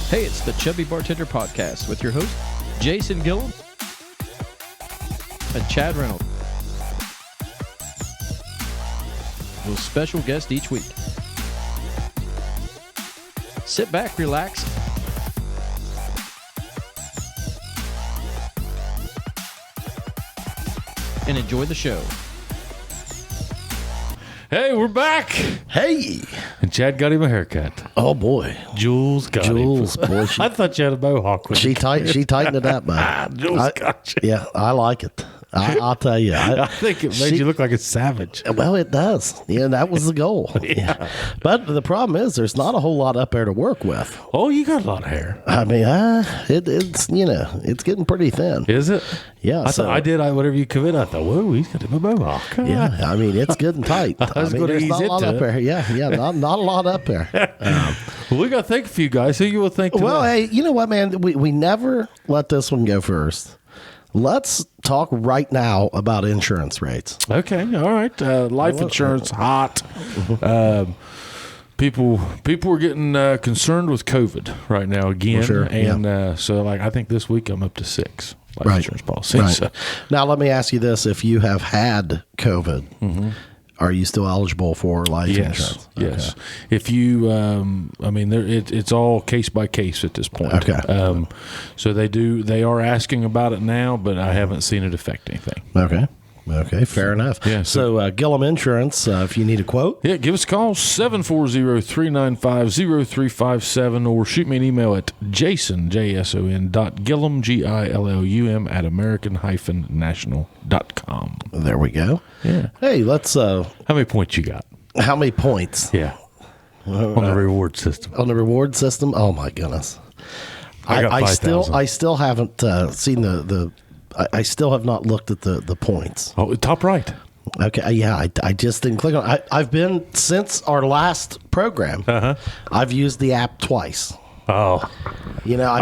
Hey, it's the Chubby Bartender Podcast with your host, Jason Gillum and Chad Reynolds. With a special guest each week. Sit back, relax, and enjoy the show. Hey, we're back. Hey. And Chad got him a haircut. Oh, boy. Jules got him. Boy. I thought you had a mohawk. She tightened it up, man. Jules got you. Yeah, I like it. I'll tell you. I think it made you look like a savage. Well, it does. Yeah, that was the goal. Yeah. But the problem is there's not a whole lot up there to work with. Oh, you got a lot of hair. I mean, it's it's getting pretty thin. Is it? Yeah. I did whatever you commit. I thought, whoa, he's got him a mohawk. Yeah, I mean, it's good and tight. was gonna there's ease not a lot into up it. there. Yeah, not a lot up there. Well, we got to thank a few guys. Who you will thank today? Well, hey, you know what, man? We never let this one go first. Let's talk right now about insurance rates. Okay, all right. Life insurance, hot. People are getting concerned with COVID right now again. Sure, and so, I think this week I'm up to 6 life insurance policies. Right. So, Now, let me ask you this. If you have had COVID, are you still eligible for life insurance? Yes. If you, it's all case by case at this point. Okay. So they are asking about it now, but I haven't seen it affect anything. Okay, fair enough. Yeah, So Gillum Insurance, if you need a quote. Yeah, give us a call, 740-395-0357, or shoot me an email at jason.gillum, Gillum, at american-national.com. There we go. Yeah. Hey, let's, How many points you got? how many points Yeah. On the reward system. on the reward system? Oh, my goodness. I got 5,000. I still haven't seen I still have not looked at the points. Oh, top right. Okay, yeah, I just didn't click on it. I've been, since our last program, I've used the app twice. Oh. You know,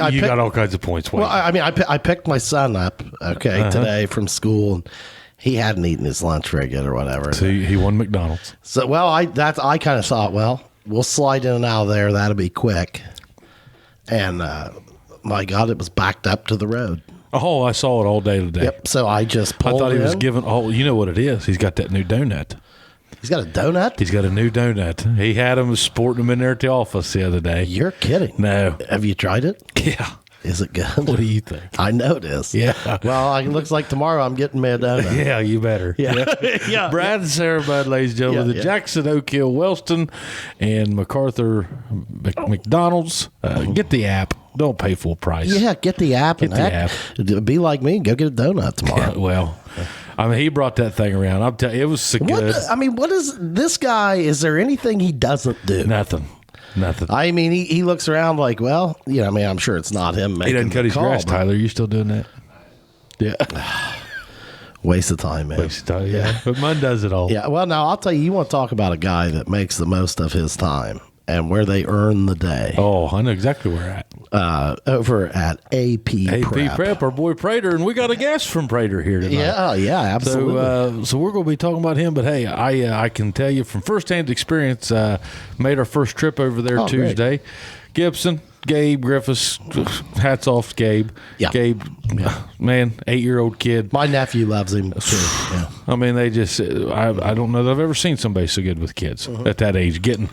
you got all kinds of points. Well, I picked my son up, today from school, and he hadn't eaten his lunch very good or whatever. So he won McDonald's. So, well, I kind of thought, well, we'll slide in and out of there. That'll be quick. And, my God, it was backed up to the road. Oh, I saw it all day today. Yep. So I just I pulled thought he was in. giving. Oh, you know what it is? He's got that new donut. He's got a donut? He's got a new donut. He had him sporting him in there at the office the other day. You're kidding. No. Have you tried it? Yeah. Is it good? What do you think? I know it is. Yeah. Well, it looks like tomorrow I'm getting me a donut. Yeah, you better. Yeah. Yeah. Brad and Sarah Bud, ladies and gentlemen, Yeah, the yeah. Jackson, Oak Hill, Wellston, and MacArthur McDonald's. Get the app. Don't pay full price. Yeah, get the app. Get the app. Be like me and go get a donut tomorrow. Yeah, well, I mean, he brought that thing around. I'm telling you, it was so good. What is this guy? Is there anything he doesn't do? Nothing. I mean, he looks around like, well, I'm sure it's not him making He doesn't cut his call, grass, but Tyler. You still doing that? Yeah. Waste of time, man. Waste of time, yeah. But mine does it all. Yeah, well, now I'll tell you, you want to talk about a guy that makes the most of his time and where they earn the day. Oh, I know exactly where we're at. Over at AP Prep. Our boy Prater, and we got a guest from Prater here tonight. Yeah, absolutely. So we're going to be talking about him, but hey, I can tell you from firsthand experience, made our first trip over there Tuesday. Great. Gibson, Gabe Griffiths, hats off to Gabe. Yeah. Gabe, man, 8-year-old kid. My nephew loves him too. Yeah. I mean, they just, I don't know that I've ever seen somebody so good with kids at that age, getting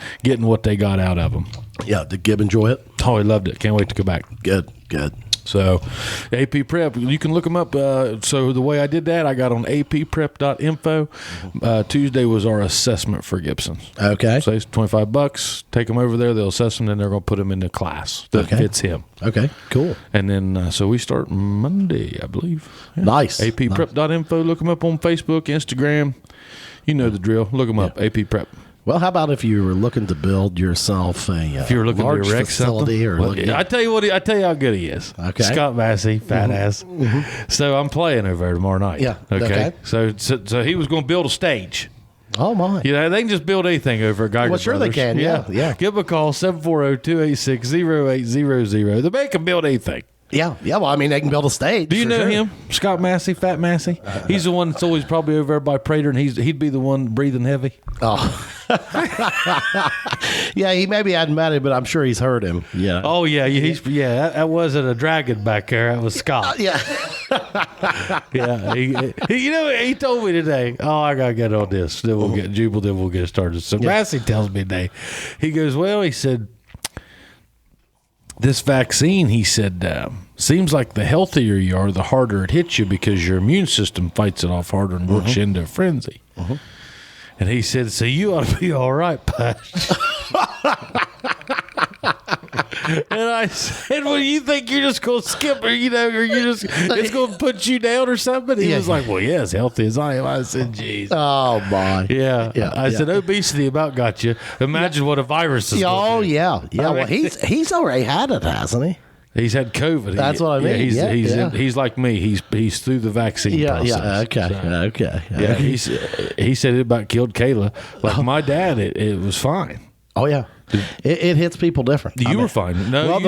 what they got out of them. Yeah, did Gib enjoy it? Oh, he loved it. Can't wait to go back. Good. So, AP Prep, you can look them up. So, the way I did that, I got on apprep.info. Tuesday was our assessment for Gibson. Okay. So, it's $25. Take them over there. They'll assess them, and they're going to put them in the class that fits him. Okay, cool. And then, so we start Monday, I believe. Yeah. Nice. apprep.info. Look them up on Facebook, Instagram. You know the drill. Look them up, AP Prep. Well, how about if you were looking to build yourself if you were looking large to erect facility something? I tell you how good he is. Okay. Scott Massey, fat ass. So I'm playing over there tomorrow night. Yeah. Okay. So he was going to build a stage. Oh my! Yeah, they can just build anything over at Geiger Well, sure Brothers. they can. Yeah. Give them a call, 740-286-0800. The man can build anything. Yeah. Well, I mean, they can build a stage. Do you for know sure. him, Scott Massey, Fat Massey? He's the one that's always probably over there by Prater, and he'd be the one breathing heavy. Oh. Yeah, he maybe hadn't met him, but I'm sure he's heard him. Yeah. Oh yeah, that wasn't a dragon back there. That was Scott. Yeah. Yeah, he told me today. Oh, I gotta get on this. Then we'll get Jubal. Then we'll get started. So Massey tells me today. He goes, well, he said, this vaccine, he said, seems like the healthier you are, the harder it hits you because your immune system fights it off harder and works you into a frenzy. And he said, so you ought to be all right, Patch. And I said, well, you think you're just going to skip or, or it's going to put you down or something? He was like, well, yeah, as healthy as I am. I said, geez. Oh, my. Yeah. I said, obesity about got you. Imagine what a virus is. Oh, yeah. Yeah. Well, he's already had it, hasn't he? He's had COVID. That's what I mean. He's like me. He's through the vaccine process. Yeah. Okay. Yeah. He said it about killed Kayla. Like my dad, it was fine. Oh, yeah. It hits people different. You were fine. No, well,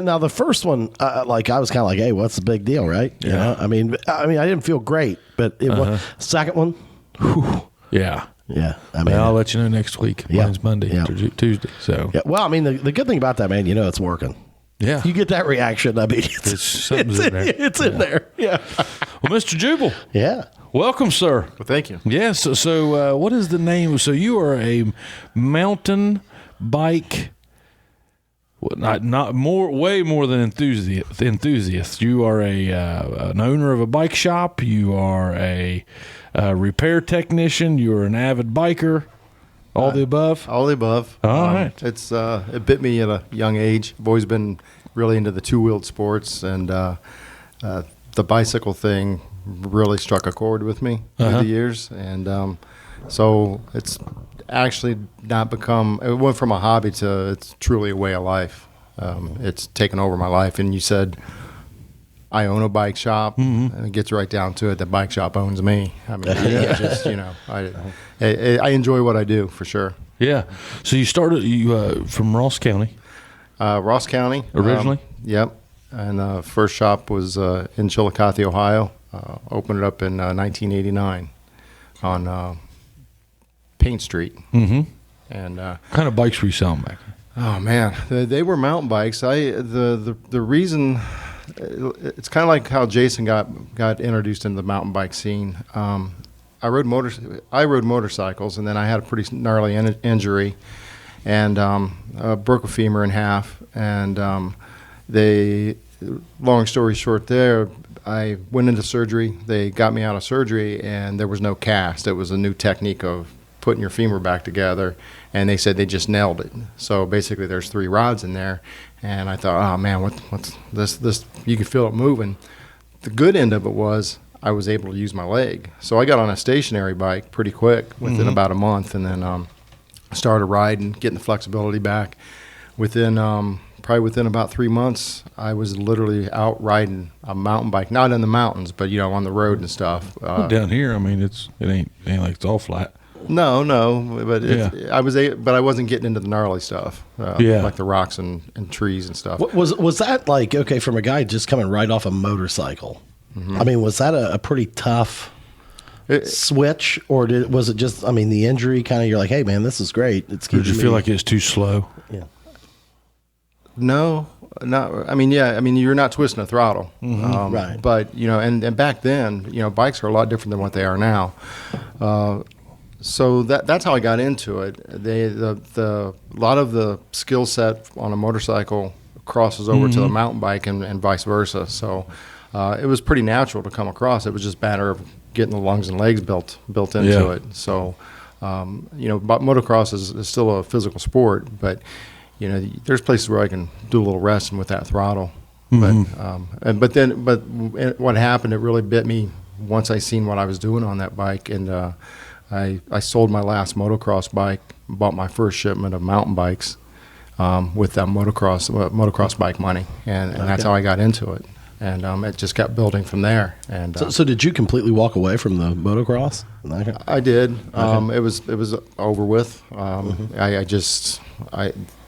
now the first one, I was kind of like, hey, what's the big deal, right? You know? I mean, I didn't feel great, but it was second one. Whew. Yeah. Yeah. I mean, I'll let you know next week. Mine's Monday, Tuesday. So. Yeah. Well, I mean, the good thing about that, man, it's working. Yeah. You get that reaction. I mean, it's in there. It's in there. Yeah. Well, Mr. Jubal. Yeah. Welcome, sir. Well, thank you. Yes. So, what is the name? So, you are a mountain bike, way more than enthusiast. You are an owner of a bike shop. You are a repair technician. You are an avid biker. All the above. All the above. All right. It's it bit me at a young age. I've always been really into the two-wheeled sports, and the bicycle thing really struck a chord with me through the years, and so it's actually not become. It went from a hobby to it's truly a way of life. It's taken over my life. And you said I own a bike shop, and it gets right down to it. The bike shop owns me. I mean, just I enjoy what I do for sure. Yeah. So you started from Ross County. Ross County originally. Yep. And first shop was in Chillicothe, Ohio. Opened it up in 1989 on Paint Street. Mm-hmm. And what kind of bikes were you selling back then? Oh man, they were mountain bikes. The reason it's kind of like how Jason got introduced into the mountain bike scene. I rode motorcycles, and then I had a pretty gnarly injury, and broke a femur in half. And long story short, there I went into surgery. They got me out of surgery, and there was no cast. It was a new technique of putting your femur back together, and they said they just nailed it. So basically, there's 3 rods in there, and I thought, oh man, what's this? You can feel it moving. The good end of it was I was able to use my leg. So I got on a stationary bike pretty quick, within about a month, and then started riding, getting the flexibility back. Within about 3 months, I was literally out riding a mountain bike, not in the mountains, but on the road and stuff. Down here, I mean, it ain't like it's all flat. No, but I wasn't getting into the gnarly stuff, like the rocks and trees and stuff. Was that like, okay, from a guy just coming right off a motorcycle? Mm-hmm. I mean, was that a pretty tough switch, or was it just? I mean, the injury kind of. You're like, hey, man, this is great. It's. Did you feel like it's too slow? Yeah. No, not. I mean, yeah. I mean, you're not twisting a throttle, right? But and back then, bikes are a lot different than what they are now. So that's how I got into it. A lot of the skill set on a motorcycle crosses over to the mountain bike and vice versa. So it was pretty natural to come across. It was just a matter of getting the lungs and legs built into it. So motocross is still a physical sport, but there's places where I can do a little resting with that throttle. Mm-hmm. But what happened? It really bit me once I seen what I was doing on that bike, and I sold my last motocross bike, bought my first shipment of mountain bikes with that motocross bike money, and that's how I got into it. And it just kept building from there. And so did you completely walk away from the motocross? I did. Okay. It was over with.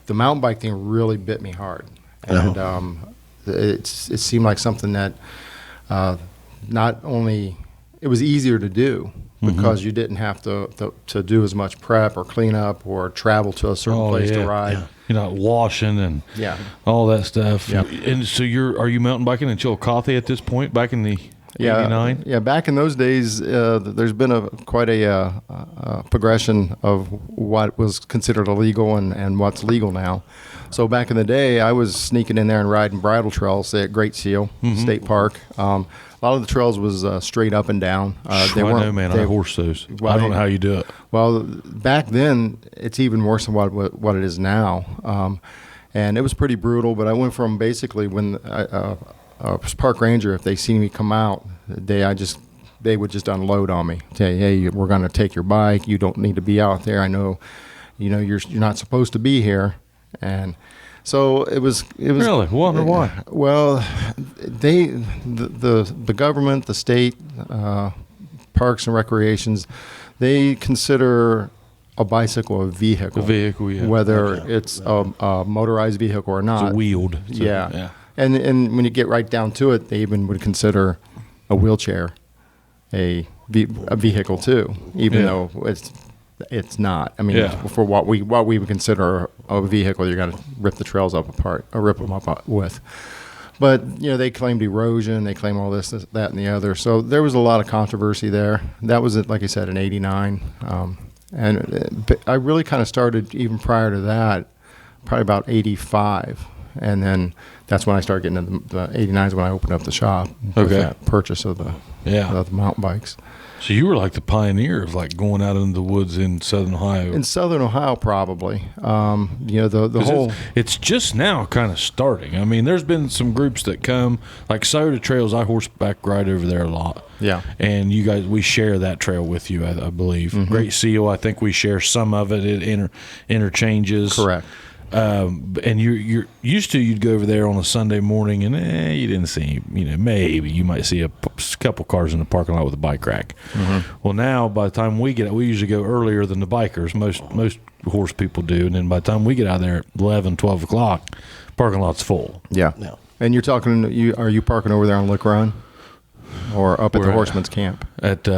The mountain bike thing really bit me hard, and it seemed like something that not only it was easier to do because you didn't have to do as much prep or clean up or travel to a certain place to ride. Yeah. You're not washing and all that stuff. Yeah. And so are you mountain biking in Chillicothe at this point, back in the 89? Yeah, back in those days, there's been quite a progression of what was considered illegal and what's legal now. So back in the day, I was sneaking in there and riding bridle trails, say at Great Seal State Park. A lot of the trails was straight up and down. I know, man. I horse those. I don't know how you do it. Well, back then, it's even worse than what it is now. And it was pretty brutal, but I went from basically when park ranger, if they see me come out, they would just unload on me. Say, hey, we're going to take your bike. You don't need to be out there. I know, you're not supposed to be here. And so it was really. Wonder why? Well, the government, the state, parks and recreations, they consider a bicycle a vehicle. A vehicle, yeah. Whether it's a motorized vehicle or not. It's a wheeled. Yeah. And when you get right down to it, they even would consider a wheelchair a vehicle too, even though it's not. I mean, for what we would consider a vehicle, you got to rip the trails up apart or rip them up with. But they claimed erosion, they claim all this, that, and the other. So there was a lot of controversy there. That was, like I said, in '89, and I really kind of started even prior to that, probably about '85, and then that's when I started getting into the '89 is when I opened up the shop. With that purchase of the mountain bikes. So you were like the pioneer of like going out into the woods in Southern Ohio. In Southern Ohio, probably. The whole. It's just now kind of starting. I mean, there's been some groups that come, like Scioto Trails. I horseback ride over there a lot. Yeah. And you guys, we share that trail with you, I believe. Great Seal, I think we share some of it. It interchanges. Correct. And you're used to, you'd go over there on a Sunday morning and you didn't see, maybe you might see a couple cars in the parking lot with a bike rack. Well, now by the time we get out, we usually go earlier than the bikers. Most horse people do. And then by the time we get out there at 11, 12 o'clock, parking lot's full. Yeah. And you're talking, are you parking over there on Lick Run or up at the Horseman's Camp? At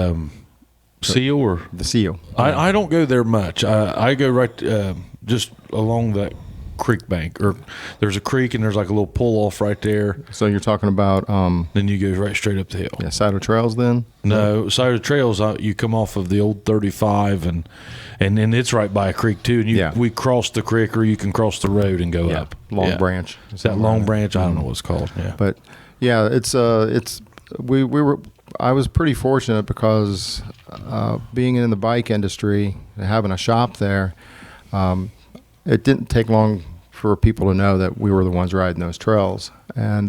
Seal or? The Seal. I don't go there much. I go right just along that creek bank, or there's a creek and there's like a little pull off right there. So you're talking about then you go right straight up the hill. Yeah, Scioto Trails then? No, Scioto Trails, you come off of the old 35 and then it's right by a creek too, and we cross the creek, or you can cross the road and go up. Long Branch. Is that Long Branch? I don't know what it's called. Yeah. But yeah, it's I was pretty fortunate because being in the bike industry, having a shop there, it didn't take long for people to know that we were the ones riding those trails. And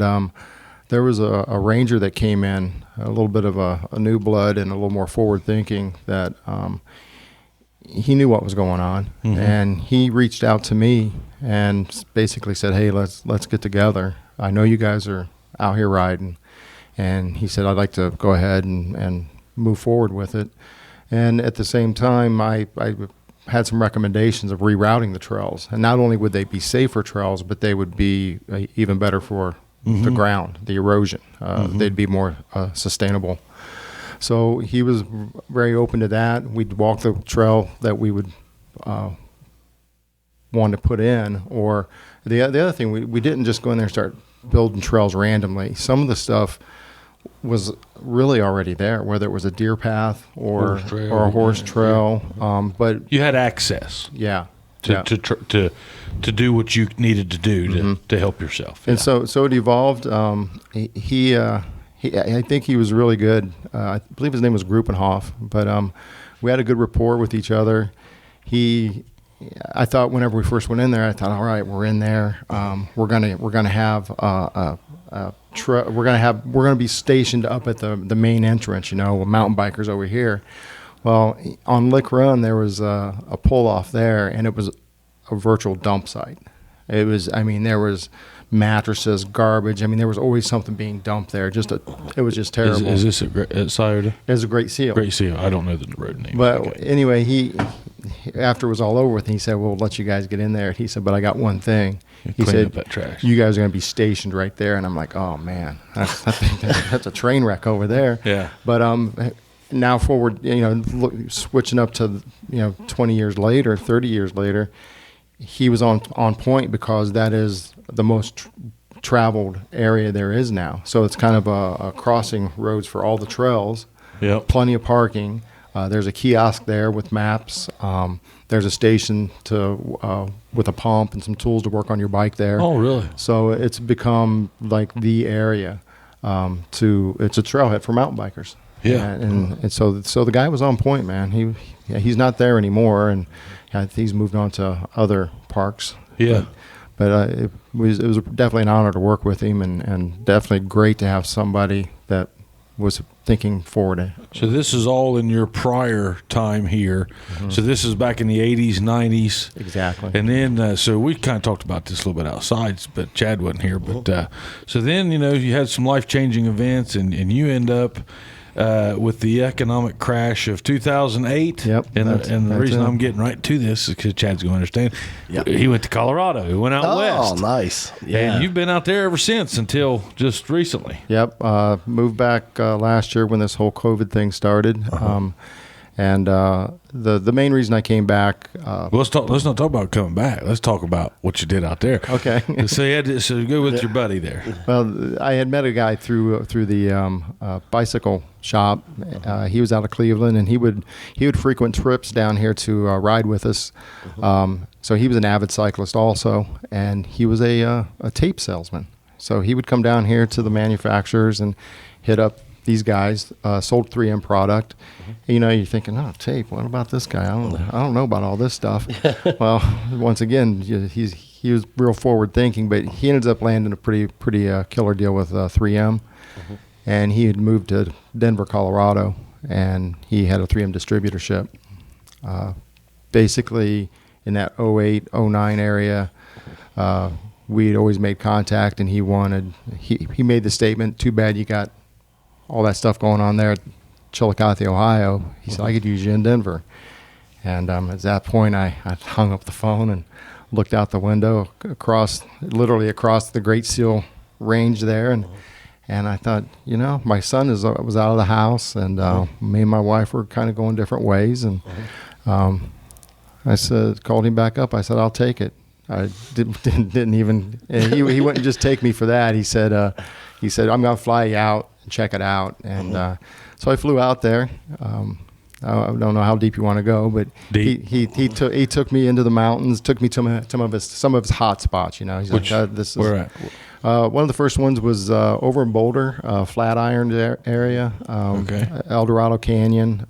there was a ranger that came in, a little bit of a new blood and a little more forward thinking, that he knew what was going on. And he reached out to me and basically said, hey, let's get together. I know you guys are out here riding. And he said, I'd like to go ahead and move forward with it. And at the same time, I had some recommendations of rerouting the trails. And not only would they be safer trails, but they would be even better for the ground, the erosion. They'd be more sustainable. So he was very open to that. We'd walk the trail that we would want to put in. Or the other thing, we didn't just go in there and start building trails randomly. Some of the stuff was really already there, whether it was a deer path or a horse trail. But you had access. Yeah. To do what you needed to do to help yourself. And so it evolved. He I think he was really good. I believe his name was Gruppenhoff, but we had a good rapport with each other. I thought whenever we first went in there, I thought, all right, we're in there. We're gonna have we're gonna be stationed up at the main entrance, with mountain bikers over here. Well, on Lick Run there was a pull off there, and it was a virtual dump site. It was, there was mattresses, garbage. I mean, there was always something being dumped there. It was just terrible. Is this at Scioto? It was a Great Seal. Great Seal. I don't know the road name. But anyway, he after it was all over with, he said, "We'll let you guys get in there." He said, "But I got one thing." He Clean said, up that trash. "You guys are going to be stationed right there." And I'm like, "Oh man, that's a train wreck over there." Yeah. But now forward, switching up to 20 years later, 30 years later, he was on point because that is the most traveled area there is now. So it's kind of a crossing roads for all the trails. Yep. Plenty of parking. There's a kiosk there with maps. There's a station with a pump and some tools to work on your bike there. Oh, really? So it's become like the area. It's a trailhead for mountain bikers. Yeah. And so the guy was on point, man. He's not there anymore, and I think he's moved on to other parks. Yeah. But it was definitely an honor to work with him, and definitely great to have somebody that was thinking forward. So this is all in your prior time here. Mm-hmm. So this is back in the 80s, 90s. Exactly. And then, so we kind of talked about this a little bit outside, but Chad wasn't here. But so then, you had some life-changing events, and you end up with the economic crash of 2008. Yep. And the reason I'm getting right to this is because Chad's going to understand. Yep. He went to Colorado. He went out west. Oh, nice. Yeah. And you've been out there ever since until just recently. Yep. Moved back last year when this whole COVID thing started. And the main reason I came back. Let's not talk about coming back. Let's talk about what you did out there. Okay. So go with your buddy there. Well, I had met a guy through the bicycle shop. He was out of Cleveland, and he would frequent trips down here to ride with us. So he was an avid cyclist also, and he was a tape salesman. So he would come down here to the manufacturers and hit up these guys. Sold 3M product. You're thinking, oh, tape. What about this guy? I don't know about all this stuff. Well, once again, he was real forward thinking, but he ended up landing a pretty killer deal with 3M, and he had moved to Denver, Colorado, and he had a 3M distributorship. Basically, in that 08, 09 area, we had always made contact, and he made the statement, too bad you got all that stuff going on there at Chillicothe, Ohio. He said, I could use you in Denver. And at that point, I hung up the phone and looked out the window literally across the Great Seal Range there. And I thought, my son was out of the house, and me and my wife were kind of going different ways. And I called him back up. I said, I'll take it. I didn't even, he wouldn't just take me for that. He said, I'm going to fly you out and check it out. And so I flew out there. I don't know how deep you want to go, but he took me into the mountains, took me to some of his hot spots. He's Where at? One of the first ones was over in Boulder, Flatiron area, El Dorado Canyon,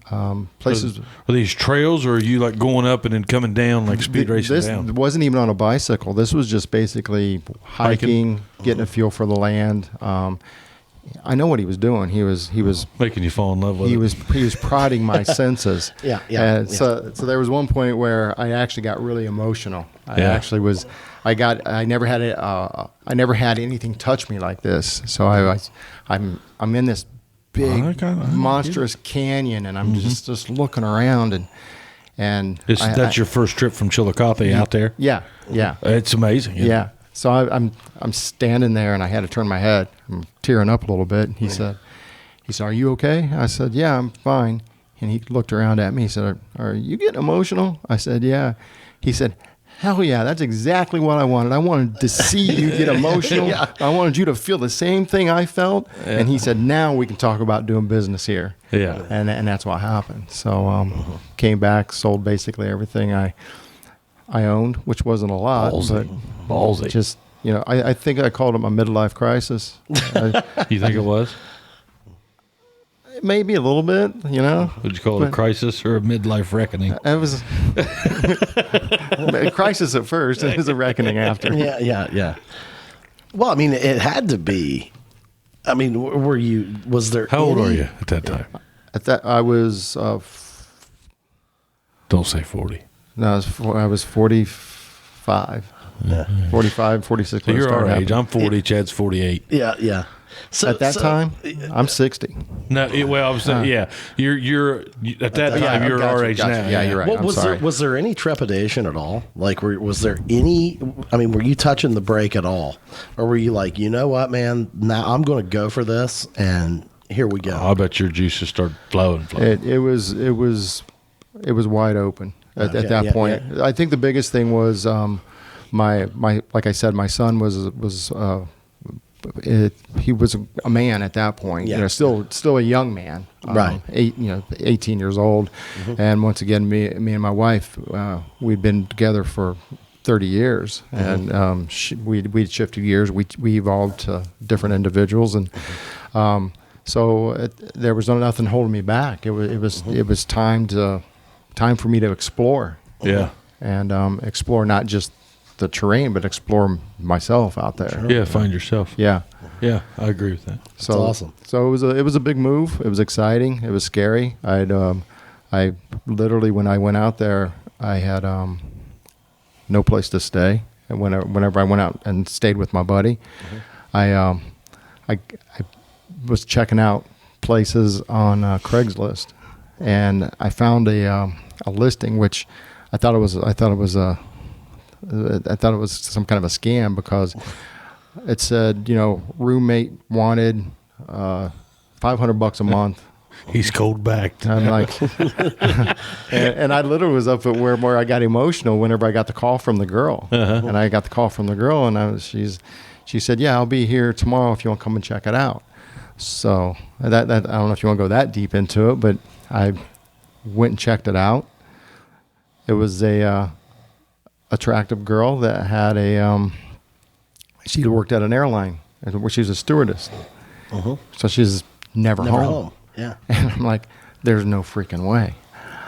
places. Are these trails, or are you like going up and then coming down, like speed racing down? This wasn't even on a bicycle. This was just basically hiking, getting a feel for the land. I know what he was doing. He was Making you fall in love with it. He was prodding my senses. Yeah. So there was one point where I actually got really emotional. I never had anything touch me like this. So I'm in this big monstrous canyon, and I'm just looking around, and that's your first trip from Chillicothe out there? Yeah. It's amazing. Yeah. So I'm standing there, and I had to turn my head. I'm tearing up a little bit. He said, "Are you okay?" I said, "Yeah, I'm fine." And he looked around at me. He said, "Are you getting emotional?" I said, "Yeah." He said, "Hell yeah, that's exactly what I wanted. I wanted to see you get emotional. I wanted you to feel the same thing I felt." Yeah. And he said, "Now we can talk about doing business here." Yeah. And that's what happened. So came back, sold basically everything I owned, which wasn't a lot. Ballsy. Just, I think I called it my midlife crisis. You think it was? Maybe a little bit, Would you call it a crisis or a midlife reckoning? It was a crisis at first, and it was a reckoning after. Yeah. Well, I mean, it had to be. I mean, was there? How old are you at that time? At that, I was. Don't say 40. No, I was 45. 45, 46. So when it you're our started age. happening. I'm 40. Chad's 48. Yeah. So At that time, I'm 60. No, I was saying, you're at that time yeah, you're gotcha, our age gotcha. now. Yeah, you're right. What I'm sorry. was there any trepidation at all? Like, was there any? I mean, were you touching the brake at all, or were you like, you know what, man? Now I'm going to go for this, and here we go. I bet your juices started flowing. It was wide open at that point. yeah. I think the biggest thing was my like I said, my son was he was a man at that point. Yeah. Still a young man. Right. 18 years old. And once again, me and my wife, we'd been together for 30 years, and we'd shifted gears. We evolved to different individuals, and so there was nothing holding me back. It was time for me to explore. Yeah. And explore not just the terrain, but explore myself out there. Yeah, find yourself. Yeah. Yeah, I agree with that. So That's awesome. So it was a big move. It was exciting. It was scary. I literally, when I went out there, I had no place to stay. And whenever I went out and stayed with my buddy, I was checking out places on Craigslist, and I found a listing which I thought it was some kind of a scam, because it said, roommate wanted $500 a month. He's cold backed. I'm like, and I literally was up at where I got emotional whenever I got the call from the girl. And I got the call from the girl, and she said, yeah, I'll be here tomorrow if you want to come and check it out. So that I don't know if you want to go that deep into it, but I went and checked it out. It was a attractive girl that had she worked at an airline where she was a stewardess. So she's never home. Yeah. And I'm like, there's no freaking way.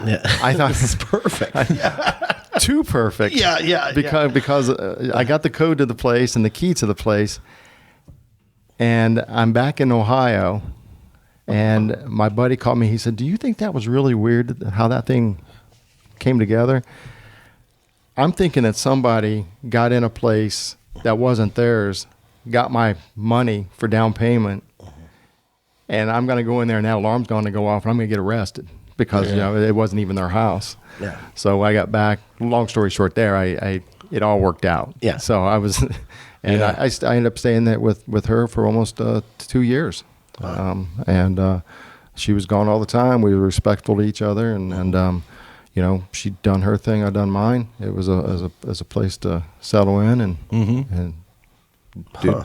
Yeah. I thought this is perfect. too perfect. Yeah. Because I got the code to the place and the key to the place, and I'm back in Ohio, and my buddy called me. He said, do you think that was really weird how that thing came together? I'm thinking that somebody got in a place that wasn't theirs, got my money for down payment, and I'm going to go in there and that alarm's going to go off and I'm going to get arrested because it wasn't even their house. Yeah. So I got back. Long story short, there it all worked out. Yeah. So I was, and I ended up staying there with her for almost 2 years, and she was gone all the time. We were respectful to each other, and she'd done her thing, I'd done mine. It was as a place to settle in and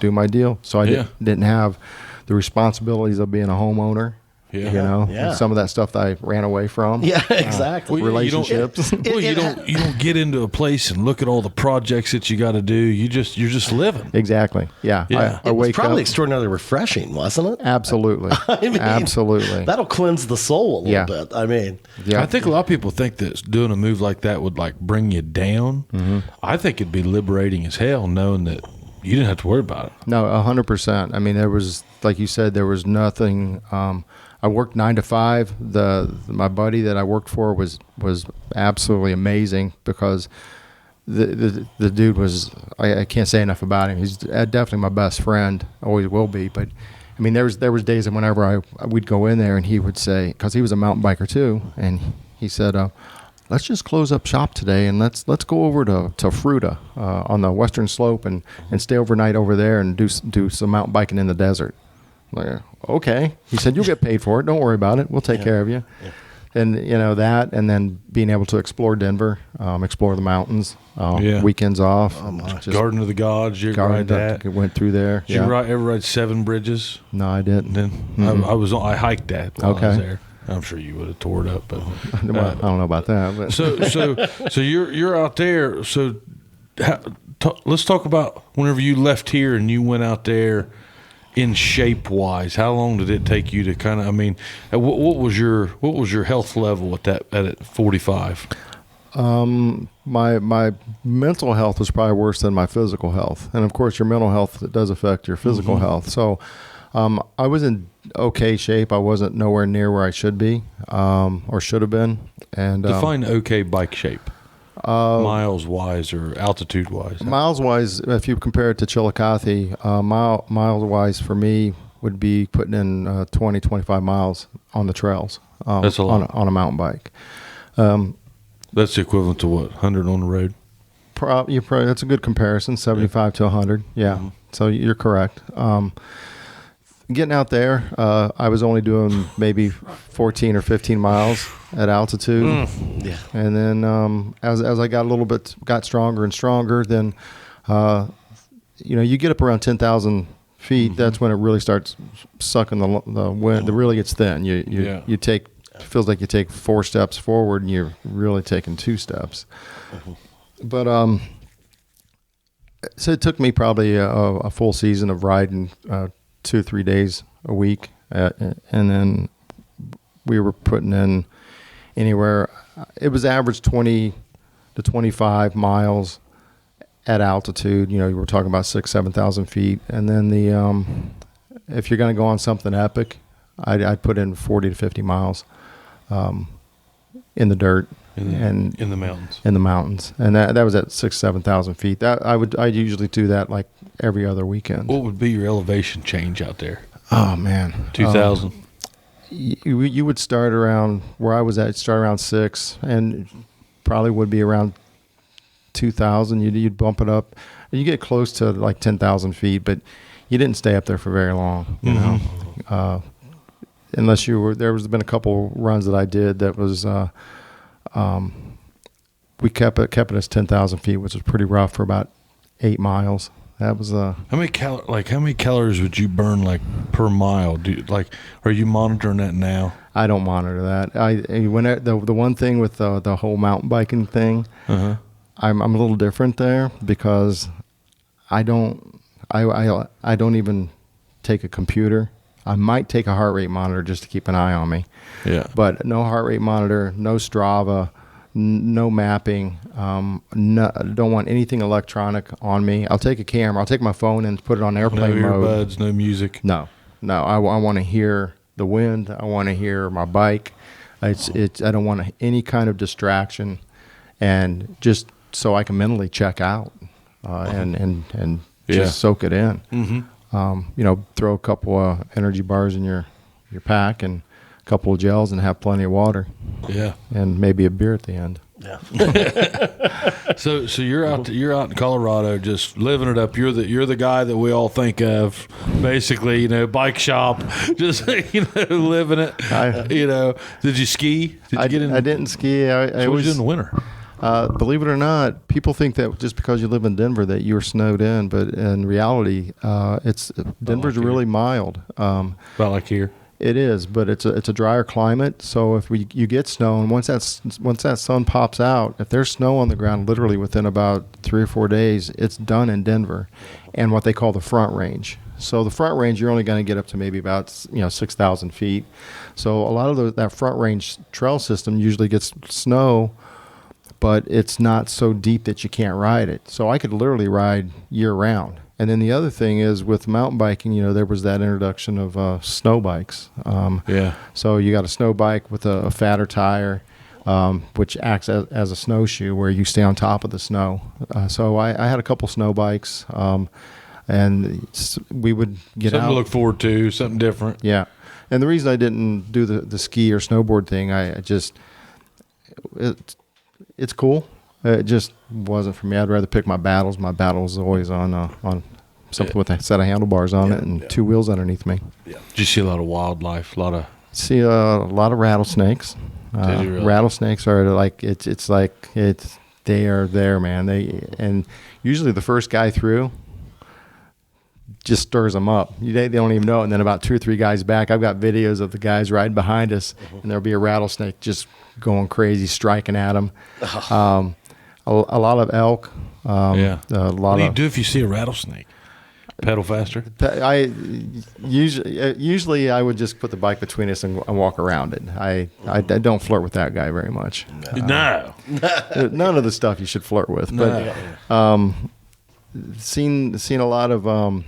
do my deal. So I didn't have the responsibilities of being a homeowner. And some of that stuff that I ran away from. Yeah, exactly. Relationships. You don't get into a place and look at all the projects that you got to do. You're just living. Exactly. Yeah. It was probably extraordinarily refreshing, wasn't it? Absolutely. Absolutely. That'll cleanse the soul a little bit. I mean, I think a lot of people think that doing a move like that would like bring you down. I think it'd be liberating as hell knowing that you didn't have to worry about it. No, 100%. I mean, there was, like you said, there was nothing. I worked 9 to 5. My buddy that I worked for was absolutely amazing because the dude was. I can't say enough about him. He's definitely my best friend. Always will be. But I mean, there was days that whenever we'd go in there and he would say, because he was a mountain biker too, and he said, let's just close up shop today and let's go over to Fruta on the western slope and stay overnight over there and do some mountain biking in the desert. I'm like, okay. He said, you'll get paid for it. Don't worry about it. We'll take care of you. Yeah. And that, and then being able to explore Denver, explore the mountains, weekends off. Garden of the Gods. You ride that? Went through there. Did you ever ride 7 bridges? No, I didn't. I hiked that while I was there. I'm sure you would have tore it up, but I don't know about that. But. So you're out there. So let's talk about whenever you left here and you went out there. In shape wise, how long did it take you to kind of? I mean, what was your health level at 45? My mental health was probably worse than my physical health, and of course, your mental health does affect your physical health. So, I was in okay shape. I wasn't nowhere near where I should be, or should have been. And define okay bike shape. miles wise or altitude wise? Miles wise, if you compare it to Chillicothe, miles wise for me would be putting in 20, 25 miles on the trails. That's a lot. On a mountain bike. That's the equivalent to what, 100 on the road? That's a good comparison, 75 to 100. Yeah, Mm-hmm. So you're correct. Getting out there, I was only doing maybe 14 or 15 miles at altitude. Yeah. And then as I got stronger and stronger, then you get up around 10,000 feet. Mm-hmm. That's when it really starts sucking the wind. It really gets thin. You take, it feels like you take 4 steps forward and you're really taking 2 steps. But so it took me probably a full season of riding 2-3 days a week, and then we were putting in anywhere. It was average 20 to 25 miles at altitude. You were talking about 6,000-7,000 feet, and then if you're going to go on something epic, I'd put in 40 to 50 miles in the dirt. In the mountains. In the mountains, and that was at 6,000-7,000 feet. I'd usually do that like every other weekend. What would be your elevation change out there? Oh man, 2,000. You would start around where I was at. Start around 6, and probably would be around 2,000. You'd bump it up, and you get close to like 10,000 feet, but you didn't stay up there for very long. You know, unless you were. There's been a couple runs that I did that was. We kept it as 10,000 feet, which was pretty rough for about 8 miles. That was How many calories would you burn like per mile? Are you monitoring that now? I don't monitor that. The one thing with the whole mountain biking thing, I'm a little different there because I don't even take a computer. I might take a heart rate monitor just to keep an eye on me. Yeah. But no heart rate monitor, no Strava, no mapping. Don't want anything electronic on me. I'll take a camera. I'll take my phone and put it on airplane no mode. earbuds, no music. No. I want to hear the wind. I want to hear my bike. I don't want any kind of distraction, and just so I can mentally check out and just soak it in. Mm-hmm. Throw a couple of energy bars in your pack and a couple of gels and have plenty of water. Yeah. And maybe a beer at the end. Yeah. So you're out in Colorado just living it up. You're the guy that we all think of, basically, bike shop, just living it. Did you ski? I didn't ski. So what was you in the winter? Believe it or not, people think that just because you live in Denver that you're snowed in, but in reality, Denver's really mild. About like here. It is, but it's a drier climate. So if you get snow, and once that sun pops out, if there's snow on the ground, literally within about 3 or 4 days, it's done in Denver, and what they call the front range. So the front range, you're only going to get up to maybe about 6,000 feet. So a lot of that front range trail system usually gets snow, but it's not so deep that you can't ride it. So I could literally ride year round. And then the other thing is with mountain biking, there was that introduction of snow bikes. So you got a snow bike with a fatter tire, which acts as a snowshoe where you stay on top of the snow. So I had a couple snow bikes, and we would get something out. to look forward to, something different. Yeah. And the reason I didn't do the ski or snowboard thing, it's cool. It just wasn't for me. I'd rather pick my battles. My battle's always on something with a set of handlebars on it and 2 wheels underneath me. Yeah. Did you see a lot of wildlife? See a lot of rattlesnakes. Did you really? Rattlesnakes are they are there, man. And usually the first guy through just stirs them up. They don't even know it. And then about 2 or 3 guys back, I've got videos of the guys riding behind us, and there'll be a rattlesnake just going crazy, striking at them. A lot of elk. What do you do if you see a rattlesnake? Pedal faster? I usually I would just put the bike between us and walk around it. I don't flirt with that guy very much. No. None of the stuff you should flirt with. No. But seen a lot of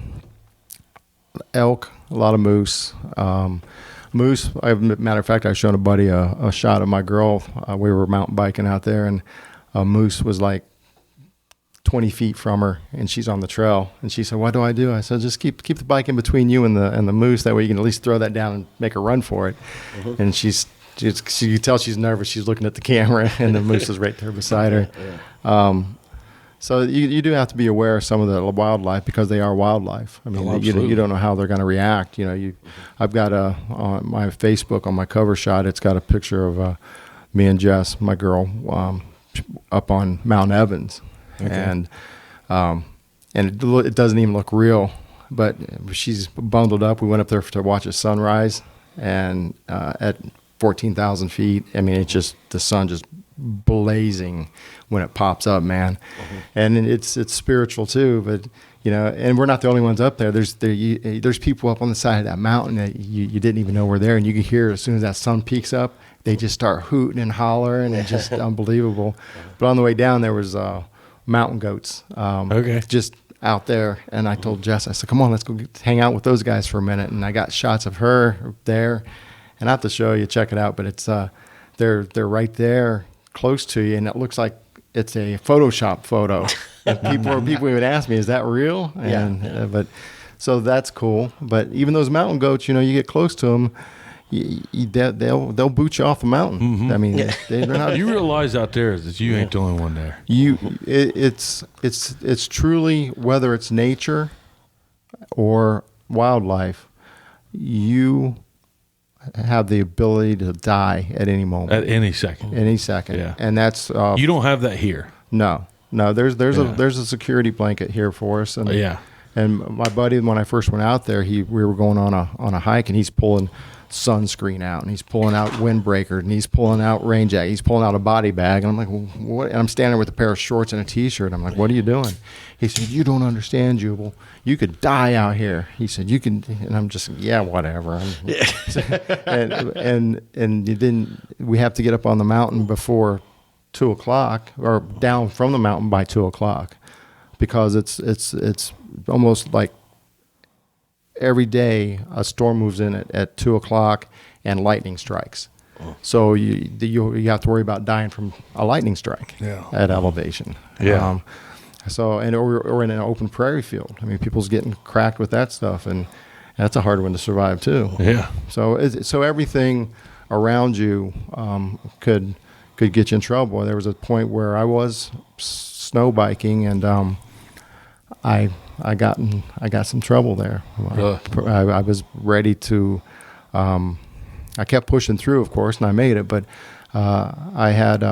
elk, a lot of moose. Moose. Matter of fact, I was showing a buddy a shot of my girl. We were mountain biking out there, and a moose was like 20 feet from her, and she's on the trail. And she said, "What do I do?" I said, "Just keep the bike in between you and the moose. That way you can at least throw that down and make her run for it." And she could tell she's nervous. She's looking at the camera, and the moose is right there beside her. So you do have to be aware of some of the wildlife, because they are wildlife. I mean, you don't know how they're going to react. I've got on my Facebook, on my cover shot, it's got a picture of me and Jess, my girl, up on Mount Evans. Okay. And it doesn't even look real, but she's bundled up. We went up there to watch a sunrise, and at 14,000 feet, I mean, it's just the sun just blazing when it pops up, man. And it's spiritual too, but and we're not the only ones up there. There's people up on the side of that mountain that you didn't even know were there, and you can hear as soon as that sun peaks up, they just start hooting and hollering, and it's just unbelievable. But on the way down, there was mountain goats, just out there. And I told Jess, I said, "Come on, let's go hang out with those guys for a minute." And I got shots of her there, and I have to show you, check it out. But it's they're right there, close to you, and it looks like it's a Photoshop photo. And people would ask me, "Is that real?" And but so that's cool. But even those mountain goats, you get close to them, they'll boot you off the mountain. I mean, they're not. You realize out there that you ain't the only one there. It's truly, whether it's nature or wildlife, you have the ability to die at any moment, at any second. Yeah. And that's you don't have that here. No. There's a security blanket here for us, and and my buddy, when I first went out there, we were going on a hike, and he's pulling sunscreen out, and he's pulling out windbreaker, and he's pulling out rain jacket, he's pulling out a body bag, and I'm like, well, what? And I'm standing there with a pair of shorts and a t-shirt. I'm like, "What are you doing?" He said, "You don't understand, Jubal. You could die out here." He said, "You can," and I'm just, yeah, whatever. and then we have to get up on the mountain before 2:00, or down from the mountain by 2:00, because it's almost like every day a storm moves in at 2:00 and lightning strikes. So you have to worry about dying from a lightning strike at elevation. Or in an open prairie field. I mean, people's getting cracked with that stuff, and that's a hard one to survive too. Yeah. So everything around you could get you in trouble. There was a point where I was snow biking, and I got some trouble there. I was ready to. I kept pushing through, of course, and I made it. But I had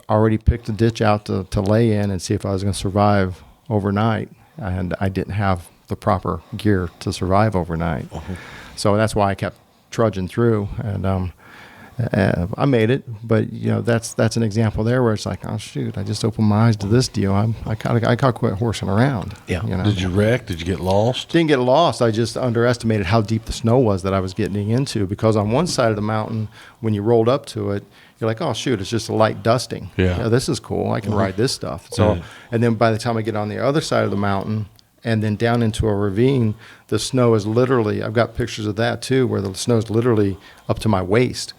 already picked a ditch out to lay in and see if I was going to survive overnight, and I didn't have the proper gear to survive overnight. So that's why I kept trudging through, and I made it. But that's an example there where it's like, oh shoot, I just opened my eyes to this deal. I got quit horsing around. Did you wreck? Did you get lost? Didn't get lost. I just underestimated how deep the snow was that I was getting into, because on one side of the mountain, when you rolled up to it, you're like, oh shoot, it's just a light dusting. This is cool. I can ride this stuff. So and then by the time I get on the other side of the mountain and then down into a ravine, the snow is literally, I've got pictures of that too, where the snow is literally up to my waist.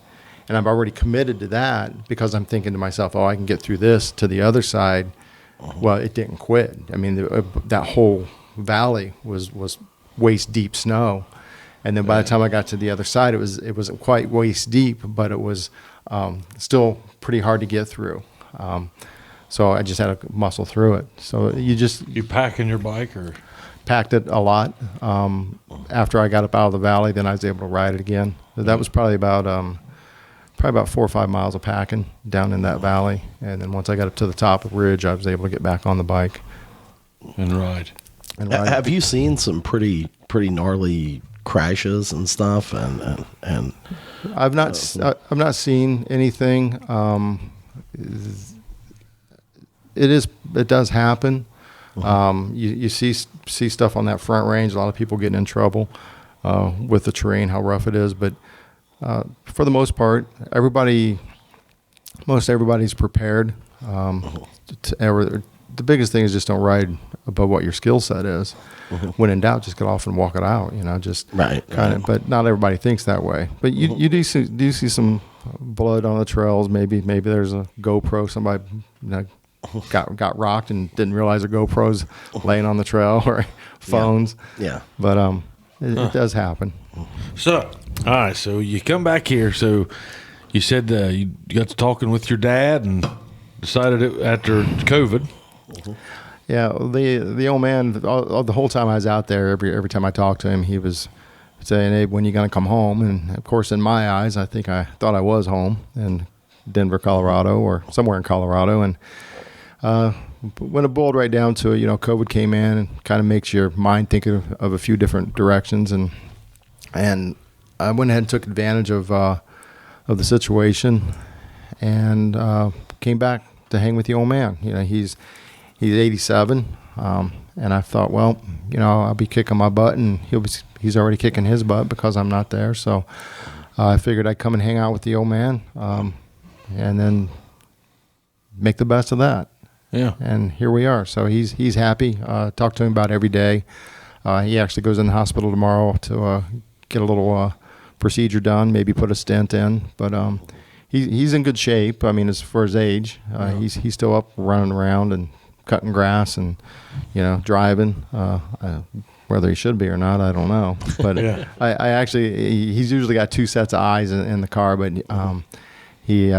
And I've already committed to that, because I'm thinking to myself, oh, I can get through this to the other side. Well, it didn't quit. I mean, that whole valley was waist deep snow. And then by the time I got to the other side, it wasn't quite waist deep, but it was still pretty hard to get through. So I just had to muscle through it. So you packing your bike, or? Packed it a lot. After I got up out of the valley, then I was able to ride it again. That was probably about 4 or 5 miles of packing down in that valley. And then once I got up to the top of the ridge, I was able to get back on the bike and ride. Have you seen some pretty gnarly crashes and stuff? And I've not seen anything. It does happen. You see stuff on that front range. A lot of people getting in trouble with the terrain, how rough it is, but. For the most part, most everybody's prepared. The biggest thing is just don't ride above what your skill set is. When in doubt, just get off and walk it out. Just kind of. But not everybody thinks that way. But you do see some blood on the trails. Maybe there's a GoPro. Somebody got rocked and didn't realize a GoPro's laying on the trail, or phones. Yeah. But it does happen. So, all right. So you come back here. So you said you got to talking with your dad and decided after COVID. Yeah, the old man, the whole time I was out there, every time I talked to him, he was saying, "Hey, when are you going to come home?" And of course, in my eyes, I thought I was home in Denver, Colorado, or somewhere in Colorado. And when it boiled right down to it, COVID came in and kind of makes your mind think of a few different directions. And I went ahead and took advantage of the situation, and came back to hang with the old man. He's 87, and I thought, well, I'll be kicking my butt, and he's already kicking his butt because I'm not there. So I figured I'd come and hang out with the old man, and then make the best of that. Yeah. And here we are. So he's happy. Talk to him about every day. He actually goes in the hospital tomorrow to get a little procedure done, maybe put a stent in. But he's in good shape. I mean, as for his age, he's still up running around and cutting grass and driving. Whether he should be or not, I don't know. But Yeah. I actually, he's usually got two sets of eyes in the car, but he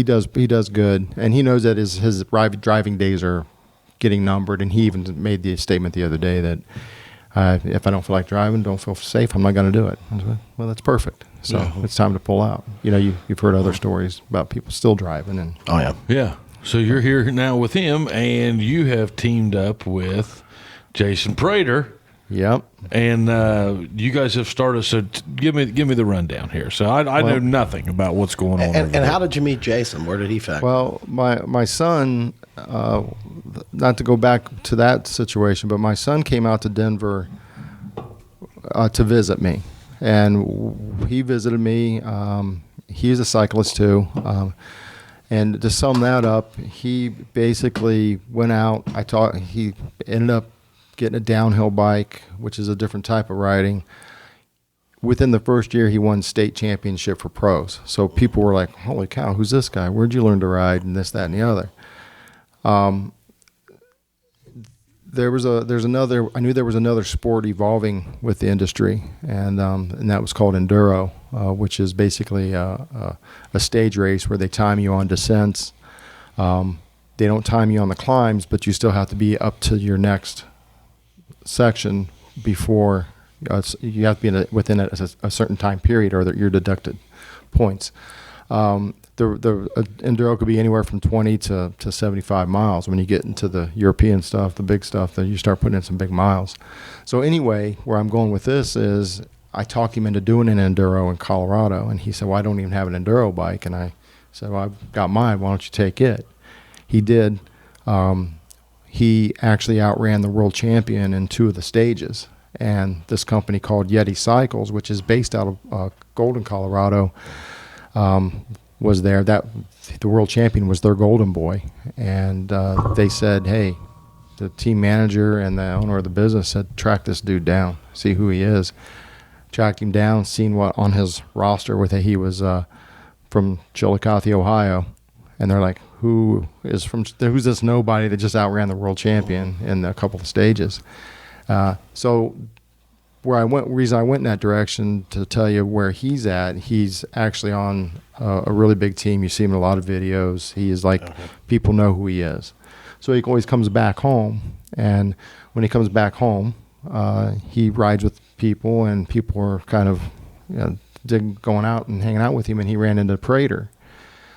does good, and he knows that his driving days are getting numbered. And he even made the statement the other day that if I don't feel like driving, don't feel safe, I'm not going to do it. I said, well, that's perfect. So it's time to pull out. You've heard other stories about people still driving, and Oh yeah. Yeah. So you're here now with him, and you have teamed up with Jason Prater, yep. and you guys have started. So give me the rundown here. So I know nothing about what's going on. And how did you meet Jason? Where did he factor? Well, my son, not to go back to that situation, but my son came out to Denver to visit me, and he visited me. He's a cyclist too. And to sum that up, he basically went out. He ended up getting a downhill bike, which is a different type of riding. Within the first year, he won state championship for pros. So people were like, "Holy cow, who's this guy? Where'd you learn to ride?" And this, that, and the other. I knew there was another sport evolving with the industry, and that was called enduro, which is basically a stage race where they time you on descents. They don't time you on the climbs, but you still have to be up to your next section before you have to be within a certain time period, or you're deducted points. The enduro could be anywhere from 20 to 75 miles. When you get into the European stuff, the big stuff, then you start putting in some big miles. So anyway, where I'm going with this is I talked him into doing an enduro in Colorado, and he said, "Well, I don't even have an enduro bike." And I said, "Well, I've got mine. Why don't you take it?" He did. He actually outran the world champion in 2 of the stages. And this company called Yeti Cycles, which is based out of Golden, Colorado, was there. That the world champion was their golden boy, and they said, "Hey," the team manager and the owner of the business said, "Track this dude down, see who he is." Tracked him down, seen what on his roster he was from Chillicothe, Ohio, and they're like, "Who's this nobody that just outran the world champion in a couple of stages?" So reason I went in that direction to tell you where he's at. He's actually on a really big team. You see him in a lot of videos. He is people know who he is. So he always comes back home, and when he comes back home, he rides with people, and people are kind of going out and hanging out with him, and he ran into Prater.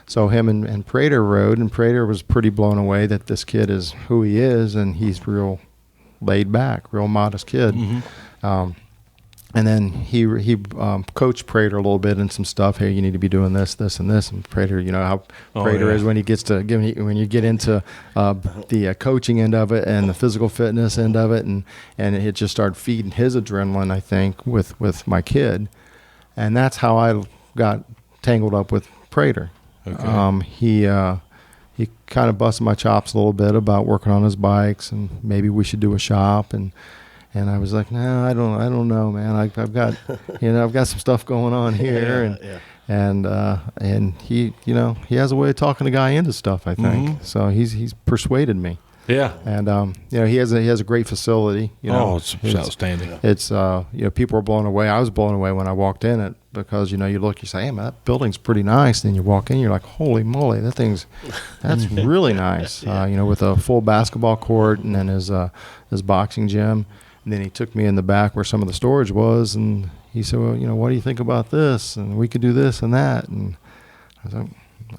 So him and Prater rode, and Prater was pretty blown away that this kid is who he is, and he's real laid back, real modest kid. Mm-hmm. And then he coached Prater a little bit in some stuff. Hey, you need to be doing this, this, and this. And Prater, how Prater is when he gets to when you get into the coaching end of it and the physical fitness end of it, and it just started feeding his adrenaline, I think, with my kid, and that's how I got tangled up with Prater. Okay. He kind of busted my chops a little bit about working on his bikes, and maybe we should do a shop, and And I was like, no, I don't know, man. I've got, I've got some stuff going on here, and he, he has a way of talking a guy into stuff, I think. So he's persuaded me. Yeah. And he has a great facility. It's outstanding. It's people are blown away. I was blown away when I walked in it, because you look, you say, hey man, that building's pretty nice. Then you walk in, you're like, holy moly, that's really nice. With a full basketball court, and then his boxing gym. And then he took me in the back where some of the storage was, and he said, well, what do you think about this? And we could do this and that. And I was like,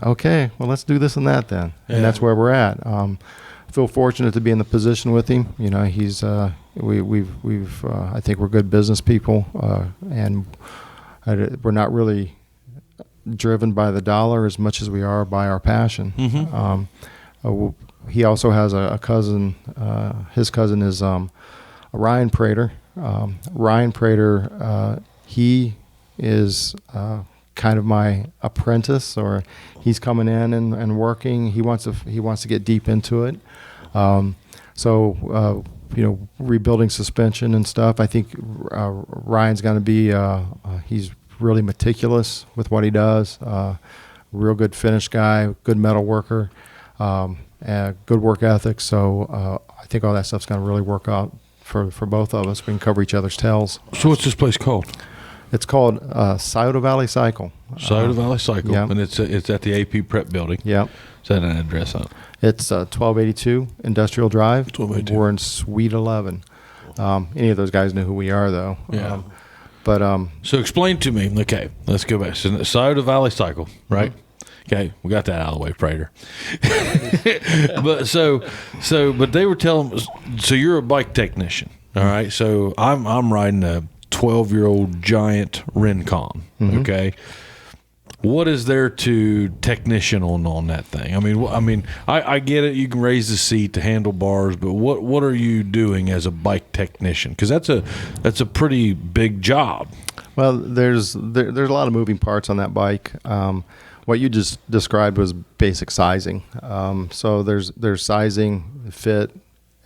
okay, well, let's do this and that then. Yeah. And that's where we're at. I feel fortunate to be in the position with him. He's we've I think we're good business people, and we're not really driven by the dollar as much as we are by our passion. He also has a cousin. His cousin is Ryan Prater. Ryan Prater, he is kind of my apprentice, or he's coming in and working. He wants to get deep into it. Rebuilding suspension and stuff. I think Ryan's going to be. He's really meticulous with what he does. Real good finish guy, good metal worker, good work ethic. So I think all that stuff's going to really work out for both of us. We can cover each other's tails. So what's this place called? It's called Scioto Valley Cycle. Scioto Valley Cycle, yeah. And it's at the AP Prep Building. Yeah. Is that an address on it? It's 1282 Industrial Drive. 1282. We're in Suite 11. Any of those guys know who we are, though. Yeah. But so explain to me. Okay, let's go back. So Scioto Valley Cycle, right? Okay, we got that out of the way, Prater. But they were telling us. So you're a bike technician, all right? So I'm riding a 12-year-old giant Rincon. Okay. What is there to technician on that thing? I get it. You can raise the seat, the handlebars, but what are you doing as a bike technician? Because that's a pretty big job. Well, there's a lot of moving parts on that bike. What you just described was basic sizing. So there's sizing, fit,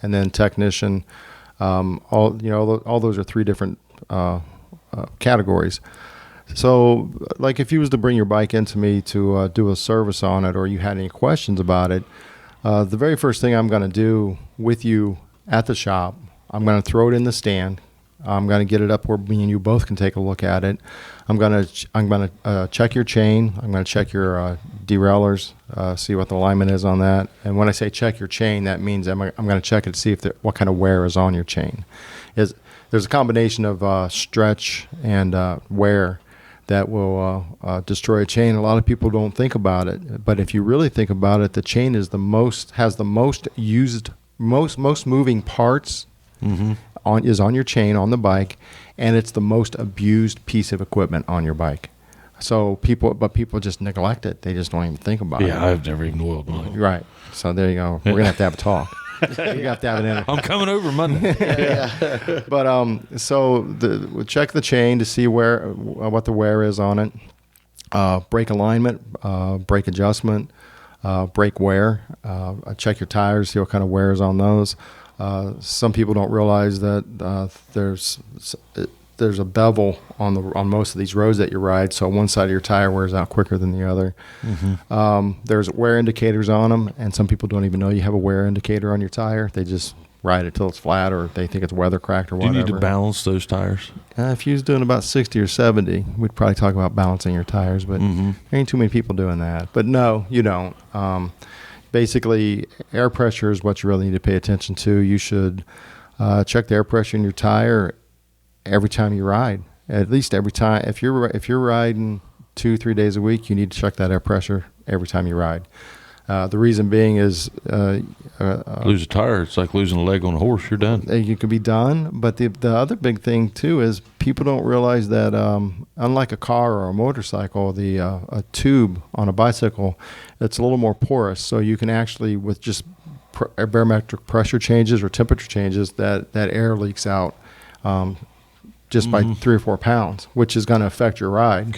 and then technician. All those are three different categories. So, like, if you was to bring your bike into me to do a service on it, or you had any questions about it, the very first thing I'm going to do with you at the shop, I'm going to throw it in the stand. I'm going to get it up where me and you both can take a look at it. I'm going to check your chain. I'm going to check your derailleurs, see what the alignment is on that. And when I say check your chain, that means I'm going to check it to see what kind of wear is on your chain. There's a combination of stretch and wear that will destroy a chain. A lot of people don't think about it, but if you really think about it, the chain has the most used, most moving parts on your chain on the bike, and it's the most abused piece of equipment on your bike. So people just neglect it. They just don't even think about it. Yeah, I've never even oiled mine. Right. So there you go. We're gonna have to have a talk. You have to have an interview. I'm coming over Monday. But we'll check the chain to see what the wear is on it. Brake alignment, brake adjustment, brake wear. Check your tires, see what kind of wear is on those. Some people don't realize that there's a bevel on most of these roads that you ride, so one side of your tire wears out quicker than the other. There's wear indicators on them, and some people don't even know you have a wear indicator on your tire. They just ride it till it's flat, or they think it's weather cracked or whatever. Do you need to balance those tires? If you was doing about 60 or 70, we'd probably talk about balancing your tires, but there ain't too many people doing that. But no, you don't. Basically, air pressure is what you really need to pay attention to. You should check the air pressure in your tire every time you ride. At least every time. If you're riding 2-3 days a week, you need to check that air pressure every time you ride. The reason being is lose a tire, it's like losing a leg on a horse. You're done. You can be done. But the other big thing too is people don't realize that unlike a car or a motorcycle, a tube on a bicycle, it's a little more porous. So you can actually, with just barometric pressure changes or temperature changes, that air leaks out just by 3 or 4 pounds, which is going to affect your ride.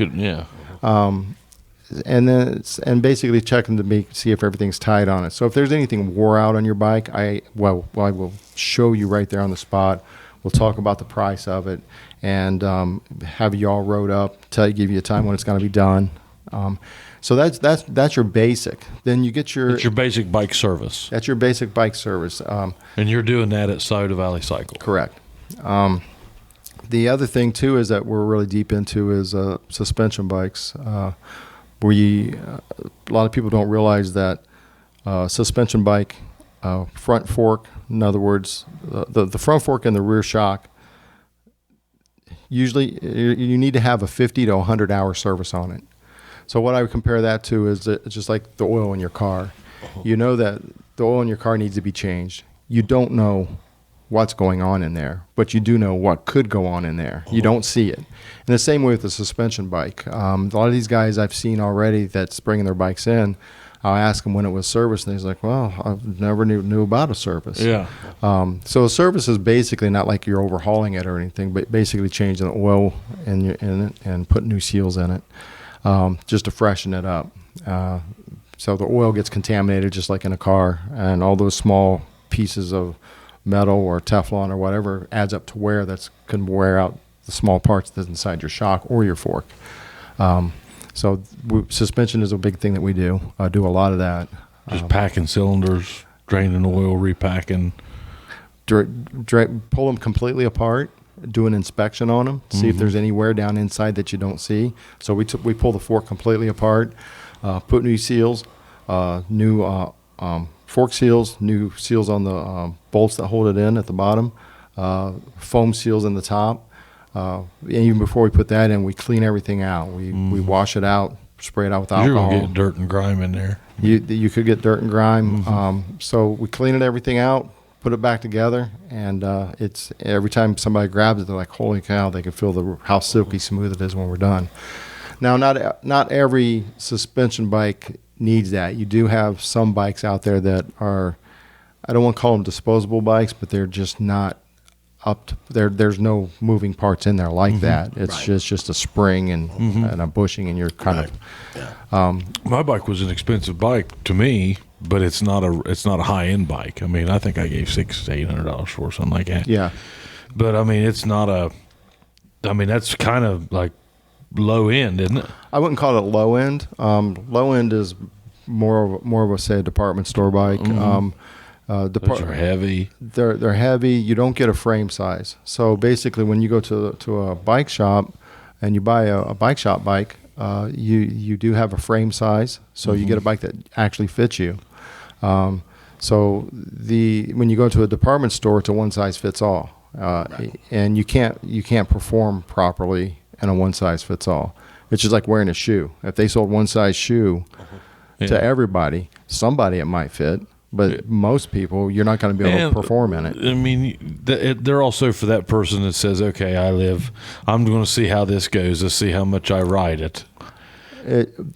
And basically checking to see if everything's tight on it. So if there's anything wore out on your bike, I will show you right there on the spot We'll talk about the price of it, and have you all wrote up, give you a time when it's going to be done. So that's your basic. Then you get That's your basic bike service. That's your basic bike service. And you're doing that at Scioto Valley Cycle. Correct. The other thing too is that we're really deep into is suspension bikes. A lot of people don't realize that suspension bike front fork, in other words, the front fork and the rear shock, usually you need to have a 50 to 100 hour service on it. So what I would compare that to is it's just like the oil in your car. You know that the oil in your car needs to be changed. You don't know what's going on in there, but you do know what could go on in there. You don't see it. And the same way with the suspension bike. A lot of these guys I've seen already that's bringing their bikes in, I'll ask him when it was serviced, and he's like, well, I never knew about a service. Yeah. So a service is basically not like you're overhauling it or anything, but basically changing the oil in it and putting new seals in it, just to freshen it up. So the oil gets contaminated just like in a car, and all those small pieces of metal or Teflon or whatever adds up to wear can wear out the small parts that's inside your shock or your fork. So suspension is a big thing that we do. I do a lot of that. Just packing cylinders, draining oil, repacking. Pull them completely apart, do an inspection on them, see if there's any wear down inside that you don't see. So we pull the fork completely apart, put new seals, new fork seals, new seals on the bolts that hold it in at the bottom, foam seals in the top. And even before we put that in, we clean everything out. We wash it out, spray it out with alcohol. You're going to get dirt and grime in there. You could get dirt and grime. So we clean everything out, put it back together, and it's every time somebody grabs it, they're like, holy cow, they can feel how silky smooth it is when we're done. Now, not every suspension bike needs that. You do have some bikes out there that are, I don't want to call them disposable bikes, but they're just not up to, there's no moving parts in there like that. It's just a spring and a bushing, and you're kind of. My bike was an expensive bike to me, but it's not a high end bike. I mean, I think I gave $600 to $800 for something like that. Yeah, but I mean, it's not a. I mean, that's kind of like low end, isn't it? I wouldn't call it low end. Low end is more of a, say, a department store bike. Those are heavy. They're heavy. You don't get a frame size. So basically, when you go to a bike shop and you buy a bike shop bike, you do have a frame size. So you get a bike that actually fits you. So when you go to a department store, it's a one size fits all, and you can't perform properly in a one size fits all. It's just like wearing a shoe. If they sold one size shoe to everybody, somebody it might fit. But most people, you're not going to be able to perform in it. I mean, they're also for that person that says, okay, I'm going to see how this goes to see how much I ride it.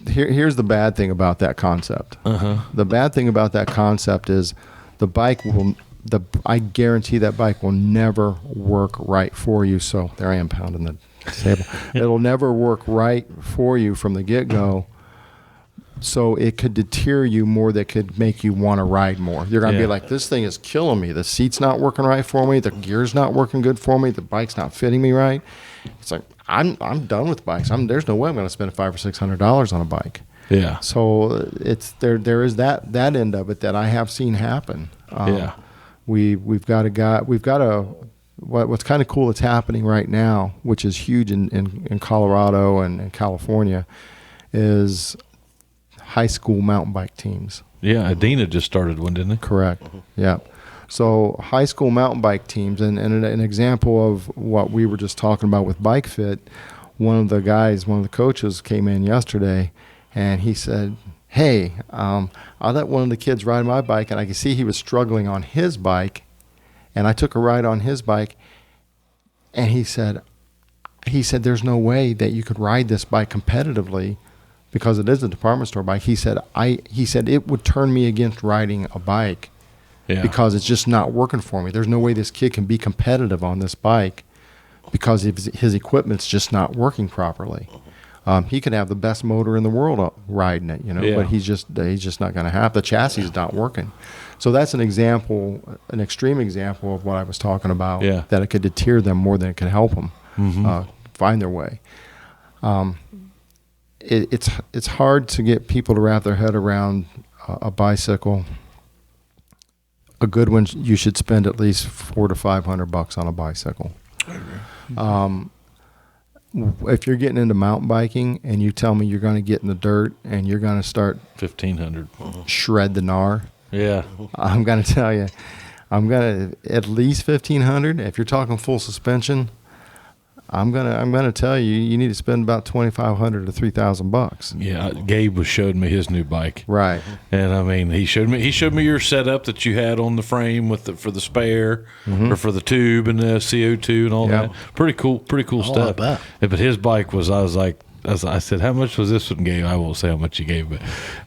Here's the bad thing about that concept. The bad thing about that concept is I guarantee that bike will never work right for you. So there I am pounding the table. It'll never work right for you from the get-go. So it could deter you more, that could make you want to ride more. You're going to be like, this thing is killing me. The seat's not working right for me. The gear's not working good for me. The bike's not fitting me right. It's like, I'm done with bikes. There's no way I'm going to spend $500 or $600 on a bike. Yeah. So it's there is that end of it that I have seen happen. We've got what's kind of cool that's happening right now, which is huge in Colorado and in California, is high school mountain bike teams. Yeah, Adina just started one, didn't it? Correct. Yeah. So high school mountain bike teams, and an example of what we were just talking about with Bike Fit, one of the coaches came in yesterday, and he said, hey, I let one of the kids ride my bike, and I could see he was struggling on his bike, and I took a ride on his bike, and he said, there's no way that you could ride this bike competitively, because it is a department store bike. He said it would turn me against riding a bike because it's just not working for me. There's no way this kid can be competitive on this bike because his equipment's just not working properly. He can have the best motor in the world riding it, Yeah. but he's just not going to have the chassis is not working. So that's an example, an extreme example of what I was talking about. Yeah. That it could deter them more than it could help them find their way. It's hard to get people to wrap their head around a bicycle. A good one, you should spend at least $400 to $500 on a bicycle. If you're getting into mountain biking and you tell me you're going to get in the dirt and you're going to start $1,500. shred the gnar, Yeah. I'm going to tell you, I'm going to at least $1,500. If you're talking full suspension, I'm gonna tell you, you need to spend about $2,500 to $3,000. Yeah, Gabe showed me his new bike. Right. And I mean, he showed me your setup that you had on the frame for the spare or for the tube and the CO2 and all Yep. that. Pretty cool I stuff. bet. Yeah, but his bike was, I said, how much was this one, Gabe? I won't say how much he gave, but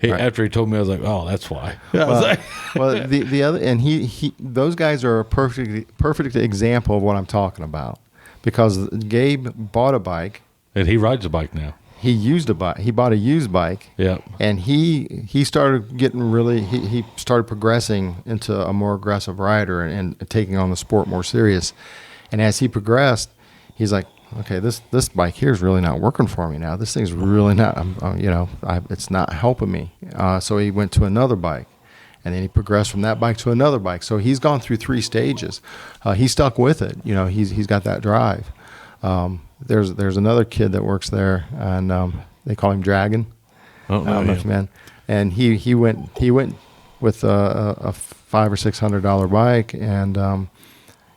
after he told me, I was like, oh, that's why. I was like, Well, the other, and he those guys are a perfect example of what I'm talking about, because Gabe bought a bike. and he rides a bike now. He used a bike. He bought a used bike. Yeah. And he started getting really, he started progressing into a more aggressive rider and taking on the sport more serious. And as he progressed, he's like, okay, this bike here is really not working for me now. This thing's really not, it's not helping me. So he went to another bike. And then he progressed from that bike to another bike. So he's gone through 3 stages. He stuck with it. He's got that drive. There's another kid that works there, and they call him Dragon. Oh, I don't know if man. And he went with a $500 or $600 bike, and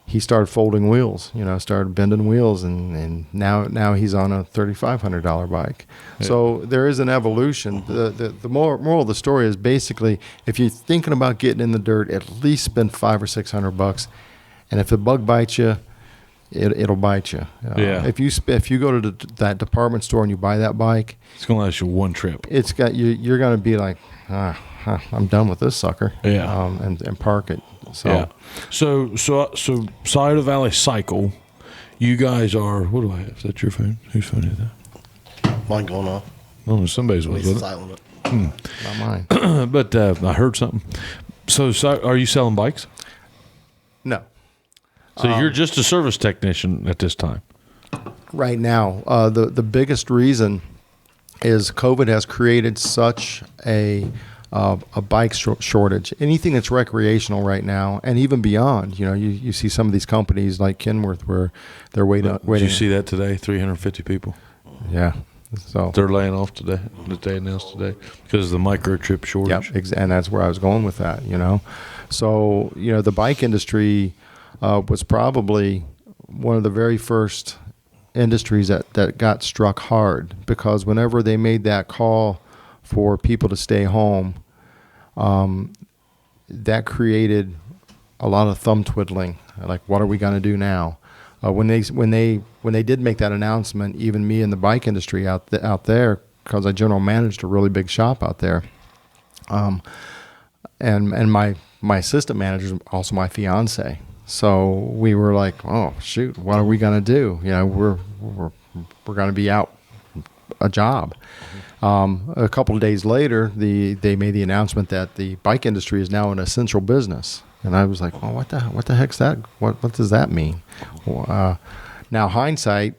he started folding wheels. Started bending wheels, and now he's on a $3,500 bike. Yeah. So there is an evolution. The moral of the story is basically, if you're thinking about getting in the dirt, at least spend $500 or $600, and if the bug bites you, it'll bite you. Yeah. If you go to that department store and you buy that bike, It's going to last you one trip. it's got you. You're going to be like, I'm done with this sucker. Yeah. And park it. So. Yeah. So Scioto Valley Cycle, you guys are, what do I have? Is that your phone? Whose phone is that? Mine going off. Oh, somebody's was Please with it. silent it. Not mine. But I heard something. So are you selling bikes? No. So you're just a service technician at this time. Right now, the biggest reason is COVID has created such a bike shortage. Anything that's recreational right now, and even beyond, you see some of these companies like Kenworth where they're waiting. Did you see that today? 350 people. Yeah. So They're laying off today, that they announced today, because of the microchip shortage. Yep, and that's where I was going with that, So, the bike industry was probably one of the very first industries that got struck hard, because whenever they made that call for people to stay home, that created a lot of thumb twiddling. Like, what are we going to do now? When they did make that announcement, even me in the bike industry out there, because I general managed a really big shop out there, and my assistant manager is also my fiance. So we were like, oh shoot, what are we gonna do? We're gonna be out a job. A couple of days later, they made the announcement that the bike industry is now an essential business. And I was like, well, what the heck's that? What does that mean? Now, hindsight,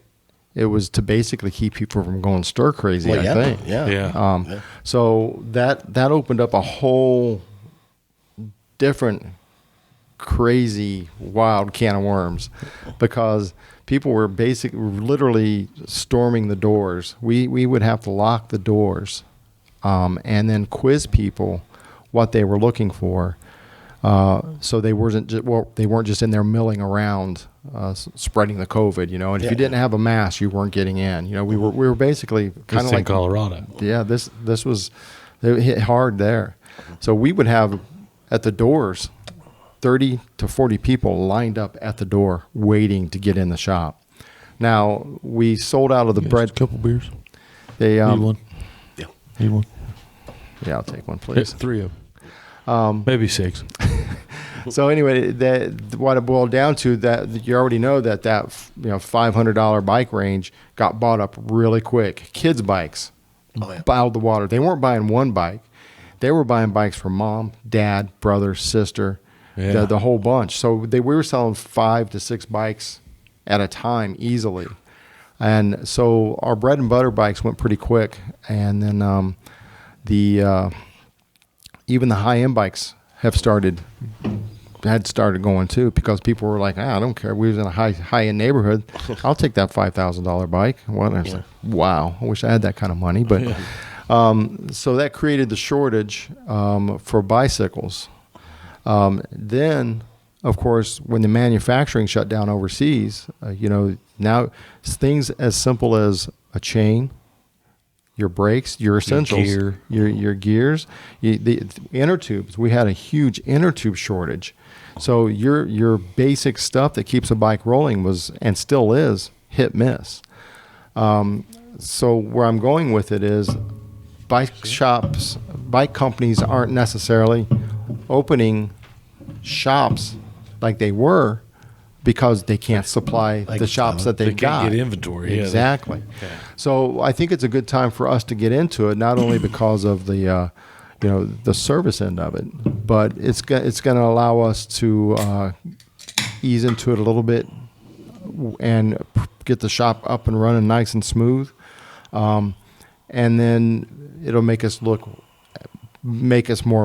it was to basically keep people from going stir crazy, Well, I yeah, think. yeah. Yeah. So that opened up a whole different crazy, wild can of worms, because people were literally storming the doors. We would have to lock the doors and then quiz people what they were looking for. So they weren't just in there milling around, spreading the COVID, And if you didn't have a mask, you weren't getting in. We were basically kind of like in Colorado. Yeah, this was, it hit hard there. So we would have at the doors 30 to 40 people lined up at the door waiting to get in the shop. Now we sold out of the bread. A couple beers. They Need one? Yeah. Need one? Yeah, I'll take one, Yeah, please. 3 of them. Maybe 6. So anyway, what it boiled down to, that you already know that $500 bike range got bought up really quick. Kids' bikes bottled the water. They weren't buying one bike. They were buying bikes for mom, dad, brother, sister, the whole bunch. So we were selling 5 to 6 bikes at a time easily. And so our bread and butter bikes went pretty quick. And then even the high-end bikes had started going too, because people were like, I don't care. We was in a high-end neighborhood. I'll take that $5,000 bike. Well, I was like, wow, I wish I had that kind of money. But so that created the shortage for bicycles. Then, of course, when the manufacturing shut down overseas, now things as simple as a chain, your brakes, your essentials, your gears, the inner tubes. We had a huge inner tube shortage. So your basic stuff that keeps a bike rolling was, and still is, hit miss. So where I'm going with it is, bike companies aren't necessarily opening shops like they were, because they can't supply the shops that they've got. They can't get inventory. Exactly. So I think it's a good time for us to get into it, not only because of the the service end of it, but it's going to allow us to ease into it a little bit and get the shop up and running nice and smooth, and then it'll make us more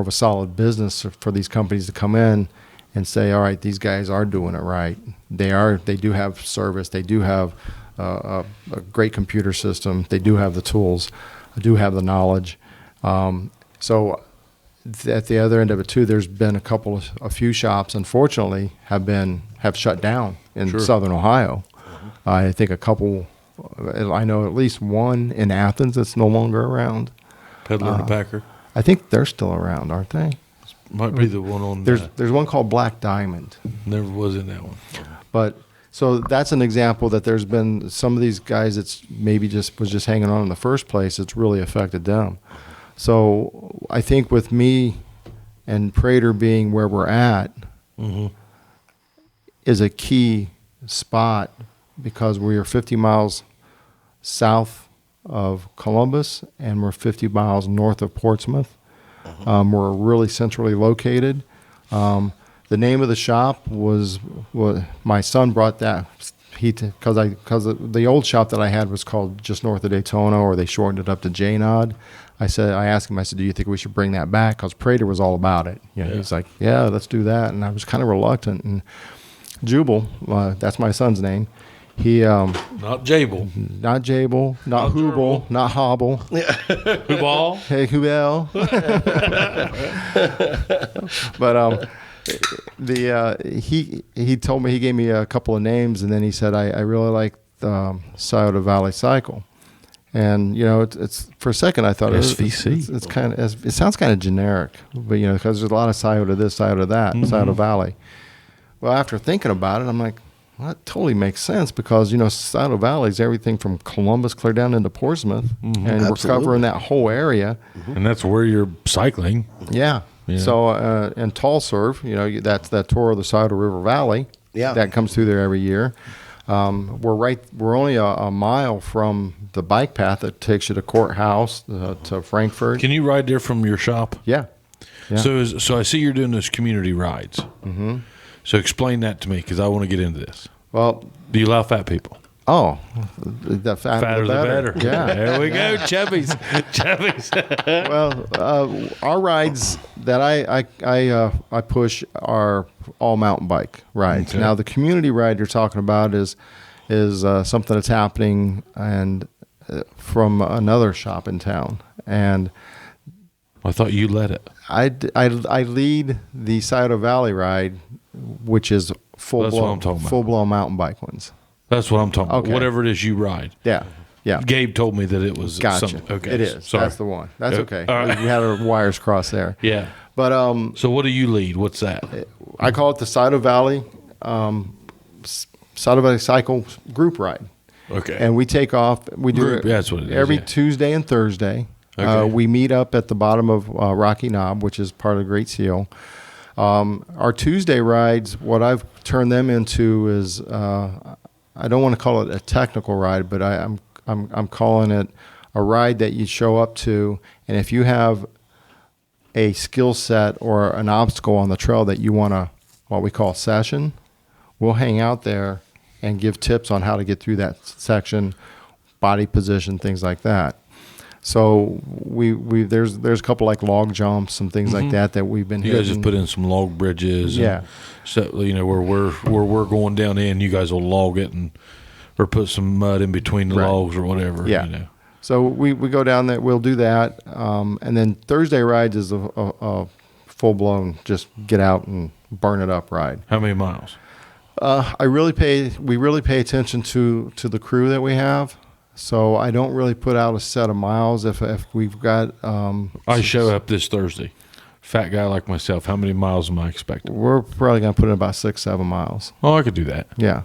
of a solid business for these companies to come in and say, all right, these guys are doing it right. They do have service. They do have a great computer system. They do have the tools. They do have the knowledge. So at the other end of it too, there's been a few shops, unfortunately, have shut down in Southern Ohio. I think a couple. I know at least one in Athens that's no longer around. Peddler and Packer. I think they're still around, aren't they? Might be the one on. There's one called Black Diamond. Never was in that one. But so that's an example that there's been some of these guys that's maybe was just hanging on in the first place. It's really affected them. So I think with me and Prater being where we're at is a key spot, because we are 50 miles south of Columbus and we're 50 miles north of Portsmouth. We're really centrally located. The name of the shop was my son brought that because the old shop that I had was called just north of Daytona, or they shortened it up to J-Nod. I asked him, do you think we should bring that back? Because Prater was all about it. He's like, yeah, let's do that. And I was kind of reluctant. And Jubal, that's my son's name. He not Jabal, not Hubal, not Hobble. Jubal. Hey, Jubal. But he told me, he gave me a couple of names, and then he said I really like Scioto Valley Cycle, and it's for a second I thought SVC. It's kind of, it sounds kind of generic, but because there's a lot of Scioto this, Scioto that, Scioto Valley. Well, after thinking about it, I'm like, well, that totally makes sense, because Scioto Valley is everything from Columbus clear down into Portsmouth, and we're covering that whole area, and that's where you're cycling. Yeah. So and Tall Surf, that's that tour of the Scioto River Valley. Yeah. That comes through there every year. We're only a mile from the bike path that takes you to Courthouse, to Frankfurt. Can you ride there from your shop? Yeah. So I see you're doing those community rides. Mm-hmm. So explain that to me, because I want to get into this. Well, do you allow fat people? Oh, the fatter the better. Yeah, there we go, Chubbies. Well, our rides that I push are all mountain bike rides. Okay. Now, the community ride you're talking about is something that's happening and from another shop in town, and I thought you led it. I lead the Scioto Valley ride, which is full blown mountain bike ones. That's what I'm talking about. Whatever it is you ride. Yeah. Gabe told me that it was something. Okay. It is. Sorry. That's the one. That's okay. All right. We had our wires crossed there. Yeah. But so what do you lead? What's that? I call it the Scioto Valley Cycle Group Ride. Okay. And we take off. We do it that's what it is, every Tuesday and Thursday. Okay. We meet up at the bottom of Rocky Knob, which is part of the Great Seal. Our Tuesday rides, what I've turned them into is I don't want to call it a technical ride, but I'm calling it a ride that you show up to, and if you have a skill set or an obstacle on the trail that you want to, what we call session, we'll hang out there and give tips on how to get through that section, body position, things like that. So there's a couple like log jumps and things like that we've been. You guys just put in some log bridges. Yeah. So where we're going down in, you guys will log it or put some mud in between the logs or whatever. Yeah. So we go down there. We'll do that, and then Thursday rides is a full blown just get out and burn it up ride. How many miles? We really pay attention to the crew that we have. So I don't really put out a set of miles if we've got. I show up this Thursday. Fat guy like myself. How many miles am I expecting? We're probably gonna put in about 6-7 miles. Oh, I could do that. Yeah.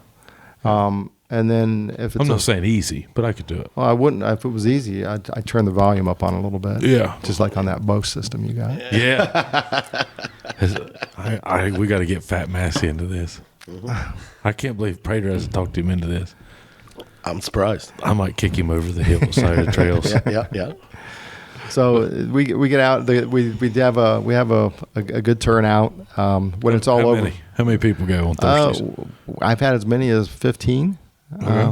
And then if it's I'm not saying easy, but I could do it. well, I wouldn't. If it was easy, I'd turn the volume up on a little bit. Yeah. Just like on that Bose system you got. Yeah. We got to get Fat Massey into this. I can't believe Prater hasn't talked him into this. I'm surprised. I might kick him over the hillside of the trails. Yeah. So we get out. We have a good turnout when it's all over. How many people go on Thursdays? I've had as many as 15,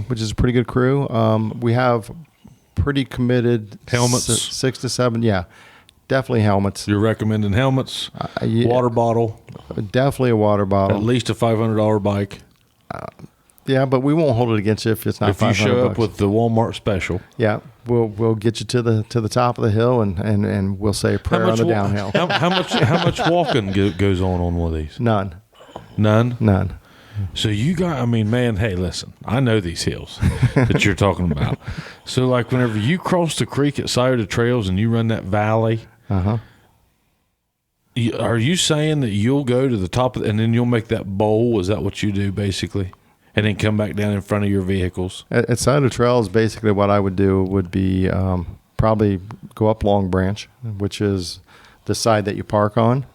which is a pretty good crew. We have pretty committed Helmets? 6 to 7. Yeah, definitely helmets. You're recommending helmets, Yeah, water bottle, definitely a water at bottle. least a $500 bike. Yeah, but we won't hold it against you if it's not. If you show up with the Walmart special, yeah, we'll get you to the top of the hill and we'll say a prayer on the downhill. How much walking goes on one of these? None. None. So you got, I mean, man, hey, listen, I know these hills that you're talking about. So like whenever you cross the creek at Scioto Trails and you run that valley, are you saying that you'll go to the top and then you'll make that bowl? Is that what you do basically? And then come back down in front of your vehicles? At Scioto Trails, basically what I would do would be probably go up Long Branch, which is the side that you park on.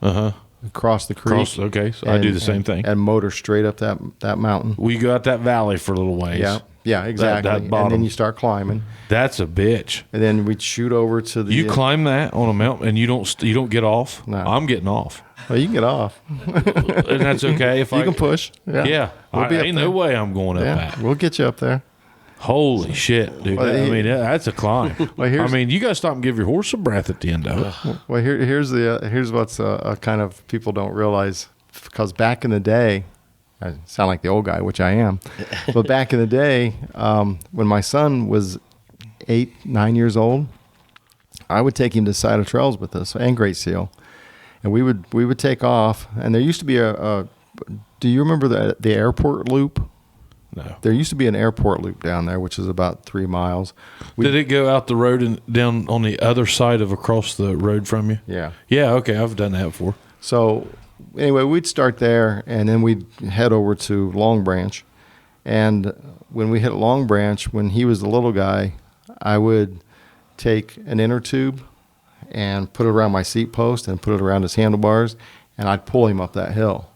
Cross the creek. Okay, so I do the same thing. And motor straight up that mountain. We go out that valley for a little ways. Yeah, exactly. That bottom. And then you start climbing. That's a bitch. And then we'd shoot over to the. You climb that on a mountain and you don't get off. No. I'm getting off. Well, you can get off. And that's okay if You can push. Yeah. We'll be up ain't there. no way I'm going up that. We'll get you up there. Holy shit, dude. Well, I mean, that's a climb. Well, I mean, you got to stop and give your horse a breath at the end of it. Well, here's what's kind of people don't realize, because back in the day, I sound like the old guy, which I am, but back in the day, when my son was 8-9 years old, I would take him to Scioto Trails with us and Great Seal, and we would take off. And there used to be a do you remember the airport loop? No. There used to be an airport loop down there, which is about 3 miles. Did it go out the road and down on the other side of across the road from you? Yeah. Yeah, okay. I've done that before. So anyway, we'd start there, and then we'd head over to Long Branch. And when we hit Long Branch, when he was a little guy, I would take an inner tube and put it around my seat post and put it around his handlebars, and I'd pull him up that hill.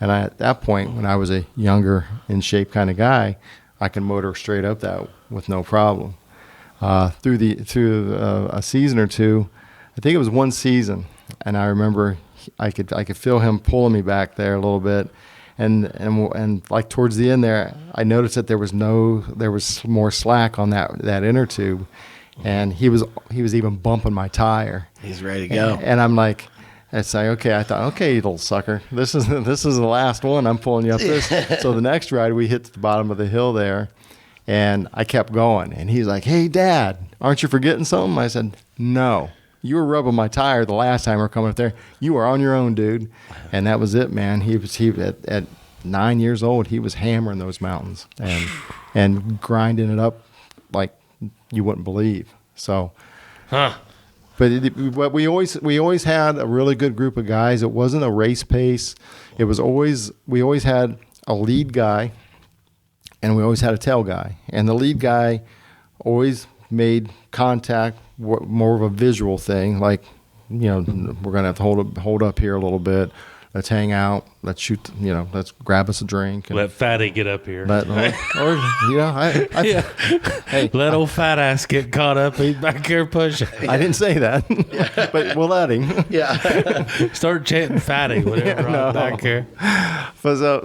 And at that point, when I was a younger, in shape kind of guy, I could motor straight up that with no problem. Through a season or two, I think it was one season, and I remember I could feel him pulling me back there a little bit, and like towards the end there, I noticed that there was more slack on that inner tube, and he was even bumping my tire. He's ready to go. And I'm like. It's like, okay, I thought, okay, you little sucker. This is the last one. I'm pulling you up this. So the next ride, we hit the bottom of the hill there, and I kept going. And he's like, hey, Dad, aren't you forgetting something? I said, no. You were rubbing my tire the last time we were coming up there. You were on your own, dude. And that was it, man. He at 9 years old, he was hammering those mountains and grinding it up like you wouldn't believe. So. But we always had a really good group of guys. It wasn't a race pace. We always had a lead guy, and we always had a tail guy. And the lead guy always made contact, more of a visual thing, like, we're gonna have to hold up here a little bit. Let's hang out. Let's shoot. Let's grab us a drink. And Let Fatty get up here. Hey, let old fat ass get caught up. He's back here pushing. I didn't say that, but we'll let him. Yeah. Start chanting Fatty, whatever. Back here.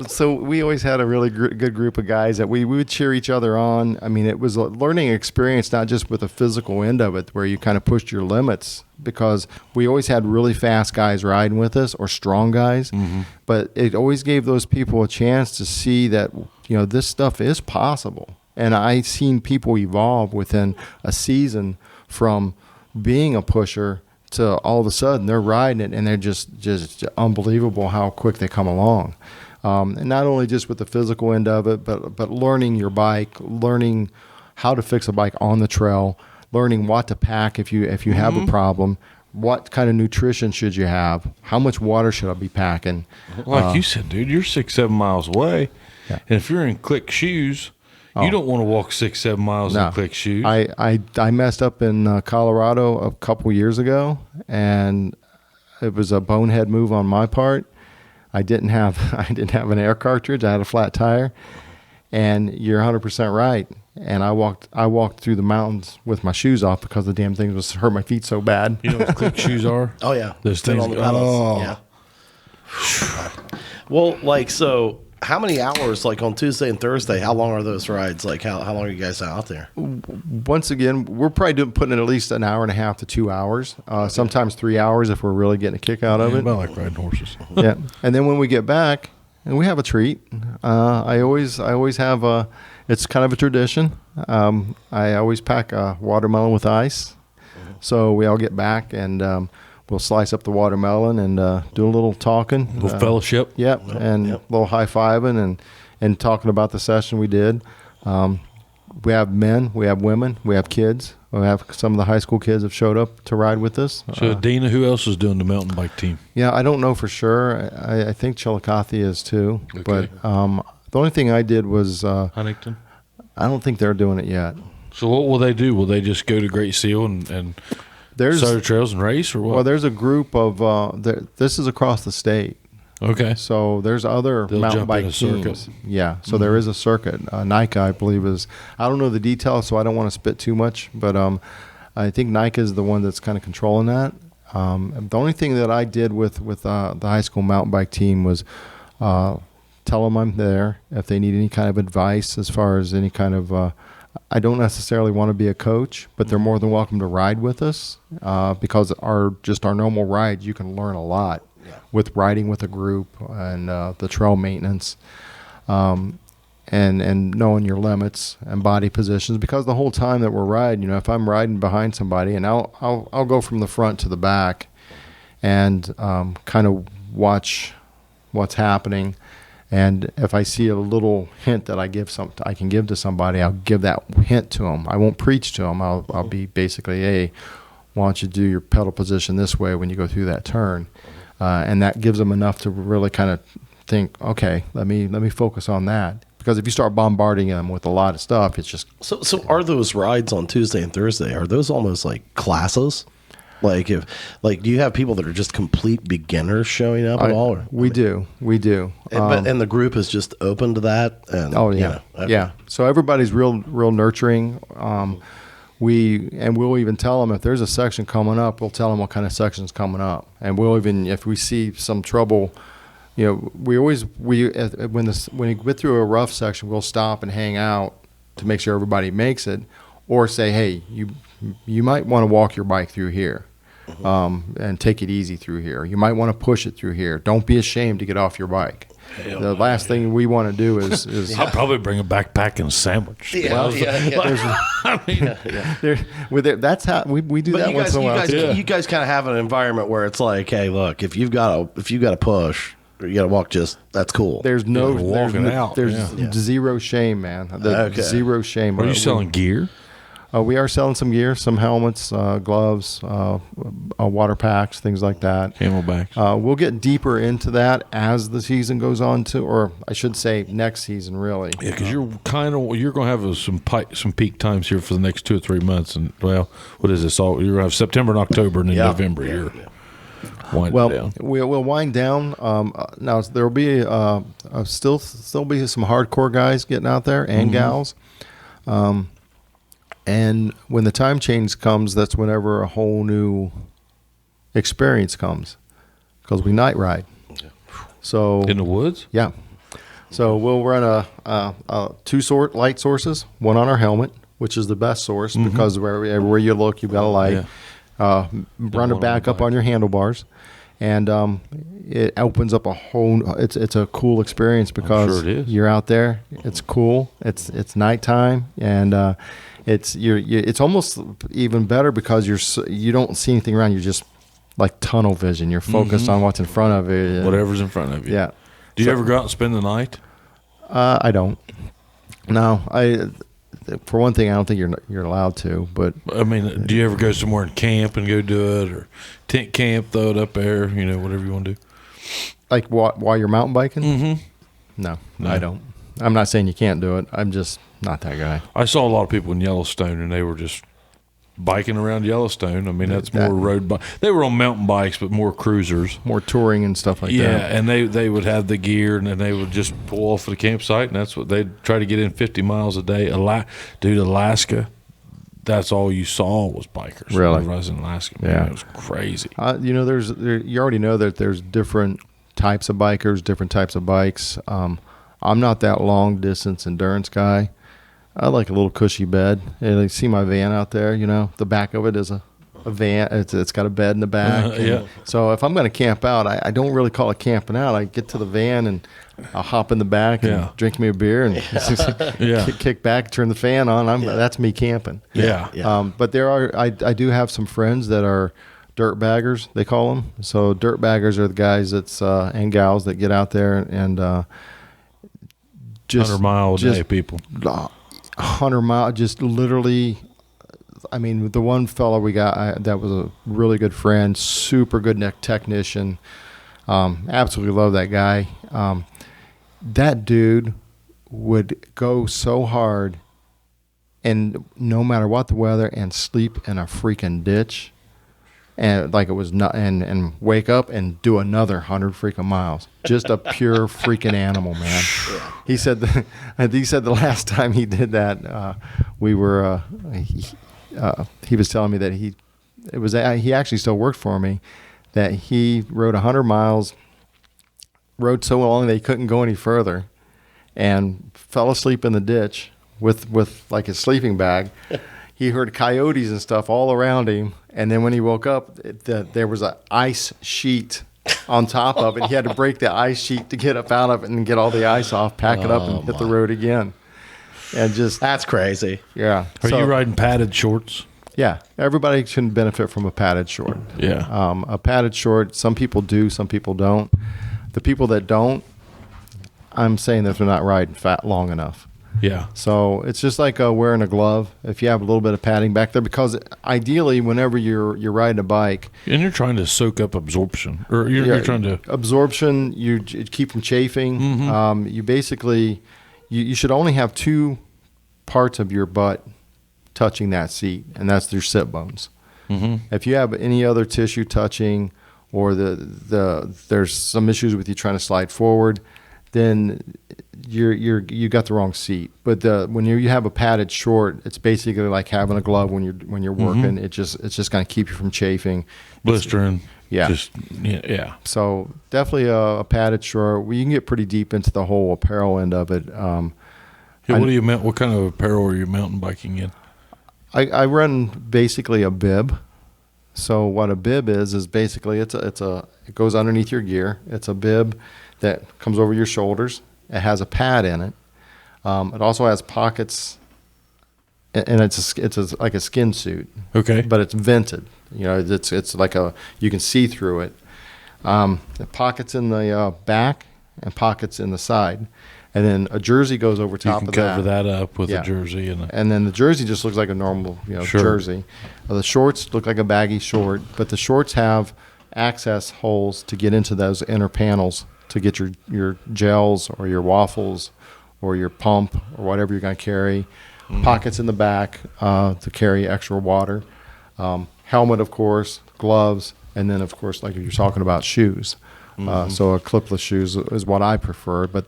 So we always had a really good group of guys that we would cheer each other on. I mean, it was a learning experience, not just with the physical end of it, where you kind of pushed your limits, because we always had really fast guys riding with us, or strong guys. Mm-hmm. But it always gave those people a chance to see that, this stuff is possible. And I've seen people evolve within a season from being a pusher to all of a sudden they're riding it, and they're just unbelievable how quick they come along. And not only just with the physical end of it, but learning your bike, learning how to fix a bike on the trail, learning what to pack if you have a problem, what kind of nutrition should you have, how much water should I be packing. Like you said, dude, you're 6-7 miles away, and if you're in click shoes, you don't want to walk 6-7 miles in click shoes. I messed up in Colorado a couple years ago, and it was a bonehead move on my part. I didn't have an air cartridge. I had a flat tire, and you're 100% right. And I walked through the mountains with my shoes off because the damn thing was hurt my feet so bad. You know what click shoes are? Oh yeah, those things. Yeah. Well, so how many hours, on Tuesday and Thursday, how long are those rides? How long are you guys out there? Once again, we're probably putting in at least an hour and a half to 2 hours, sometimes 3 hours if we're really getting a kick out of it. I like riding horses. Yeah. And then when we get back, and we have a treat. I always have it's kind of a tradition. I always pack a watermelon with ice. So we all get back, and we'll slice up the watermelon and do a little talking. A little fellowship. Yep. And a little high-fiving and talking about the session we did. We have men, we have women, we have kids. We have some of the high school kids have showed up to ride with us. So, Dina, who else is doing the mountain bike team? Yeah, I don't know for sure. I think Chillicothe is too. Okay. But the only thing I did was Huntington? I don't think they're doing it yet. So what will they do? Will they just go to Great Seal and Sutter Trails and race, or what? Well, there's a group of this is across the state. Okay. So there's other mountain bike teams. Yeah. So there is a circuit. NICA, I believe, is. I don't know the details, so I don't want to spit too much. But I think NICA is the one that's kind of controlling that. The only thing that I did with the high school mountain bike team was tell them I'm there if they need any kind of advice as far as any kind of. I don't necessarily want to be a coach, but they're more than welcome to ride with us because our normal rides, you can learn a lot. With riding with a group and the trail maintenance, and knowing your limits and body positions, because the whole time that we're riding, if I'm riding behind somebody, and I'll go from the front to the back, and kind of watch what's happening, and if I see a little hint that I can give to somebody, I'll give that hint to them. I won't preach to them. I'll be basically, hey, why don't you do your pedal position this way when you go through that turn. And that gives them enough to really kind of think, okay, let me focus on that. Because if you start bombarding them with a lot of stuff, it's just... So are those rides on Tuesday and Thursday, are those almost like classes? Do you have people that are just complete beginners showing up at all? We do. And the group is just open to that? And, okay. Yeah. So everybody's real nurturing. We'll even tell them if there's a section coming up, we'll tell them what kind of section's coming up. And we'll even, if we see some trouble, when we get through a rough section, we'll stop and hang out to make sure everybody makes it, or say, hey, you might want to walk your bike through here, and take it easy through here. You might want to push it through here. Don't be ashamed to get off your bike. The last thing we want to do is I'll probably bring a backpack and a sandwich. That's how we do that once in a while. You guys kind of have an environment where it's like, hey, look, if you've got to push, or you got to walk. That's cool. There's zero shame, man. Zero shame. Are you selling gear? We are selling some gear, some helmets, gloves, water packs, things like that. Camelbacks. We'll get deeper into that as the season goes on, or I should say next season, really. Yeah, because you're going to have some peak times here for the next 2 or 3 months. And, well, what is this? You're going to have September and October and then November here. wind Well, down? we'll wind down. Now there will be still be some hardcore guys getting out there and gals. And when the time change comes, that's whenever a whole new experience comes, because we night ride. So In the woods? yeah. So we'll run two light sources, one on our helmet, which is the best source because everywhere you look, you've got a light. Yeah. Run it back up on your handlebars, and it opens up a whole. It's a cool experience because sure it is. you're out there. It's cool. It's nighttime, and it's almost even better because you don't see anything around. You're just like tunnel vision. You're focused on what's in front of you. Whatever's in front of you. Yeah. Do you ever go out and spend the night? I don't. No, for one thing, I don't think you're allowed to. But I mean, do you ever go somewhere and camp and go do it, or tent camp, throw it up there, whatever you want to do? like while you're mountain biking? Mm-hmm. No, I don't. I'm not saying you can't do it. I'm just not that guy. I saw a lot of people in Yellowstone, and they were just biking around Yellowstone. I mean, that's more road bike. They were on mountain bikes, but more cruisers. More touring and stuff like that. Yeah, and they would have the gear, and then they would just pull off of the campsite, and that's what they'd try to get in 50 miles a day. Dude, Alaska, that's all you saw was bikers. Really? Whenever I was in Alaska. Man, Yeah. it was crazy. You already know that there's different types of bikers, different types of bikes. I'm not that long distance endurance guy. I like a little cushy bed. And I see my van out there, the back of it is a van. It's got a bed in the back. Yeah. So if I'm going to camp out, I don't really call it camping out. I get to the van and I'll hop in the back and drink me a beer and kick back, turn the fan on. That's me camping. Yeah. But I do have some friends that are dirt baggers, they call them. So dirt baggers are the guys and gals that get out there and just 100 mile a day people. 100 mile, just literally. I mean, the one fellow we got that was a really good friend, super good technician. Absolutely love that guy. That dude would go so hard, and no matter what the weather, and sleep in a freaking ditch, and like it was not, and wake up and do another 100 freaking miles. Just a pure freaking animal, man. He said the last time he did that, we were. He was telling me that he actually still worked for me, that he rode 100 miles, rode so long that he couldn't go any further, and fell asleep in the ditch with like his sleeping bag. He heard coyotes and stuff all around him, and then when he woke up, there was an ice sheet on top of it. He had to break the ice sheet to get up out of it and get all the ice off, pack it up, and hit the road again. And That's crazy. Yeah. Are you riding padded shorts? Yeah. Everybody can benefit from a padded short. Yeah. A padded short, some people do, some people don't. The people that don't, I'm saying that they're not riding long enough. Yeah. So it's just like wearing a glove. If you have a little bit of padding back there, because ideally, whenever you're riding a bike, And you're trying to soak up absorption, or you're trying to absorption, you keep from chafing. Mm-hmm. You basically you should only have two parts of your butt touching that seat, and that's your sit bones. Mm-hmm. If you have any other tissue touching, or there's some issues with you trying to slide forward, then you got the wrong seat. But when you have a padded short, it's basically like having a glove when you're working. It's just going to keep you from chafing, blistering. Yeah. Yeah. So definitely a padded short. You can get pretty deep into the whole apparel end of it. What kind of apparel are you mountain biking in? I run basically a bib. So what a bib is basically it goes underneath your gear. It's a bib that comes over your shoulders. It has a pad in it. It also has pockets, and it's like a skin suit. Okay. But it's vented. It's like you can see through it. The pockets in the back and pockets in the side, and then a jersey goes over top of that. You can cover that up with a jersey and then the jersey just looks like a normal jersey. The shorts look like a baggy short, but the shorts have access holes to get into those inner panels to get your gels or your waffles or your pump or whatever you're going to carry. Pockets in the back to carry extra water. Helmet, of course, gloves, And then, of course, like you're talking about shoes. So a clipless shoes is what I prefer, but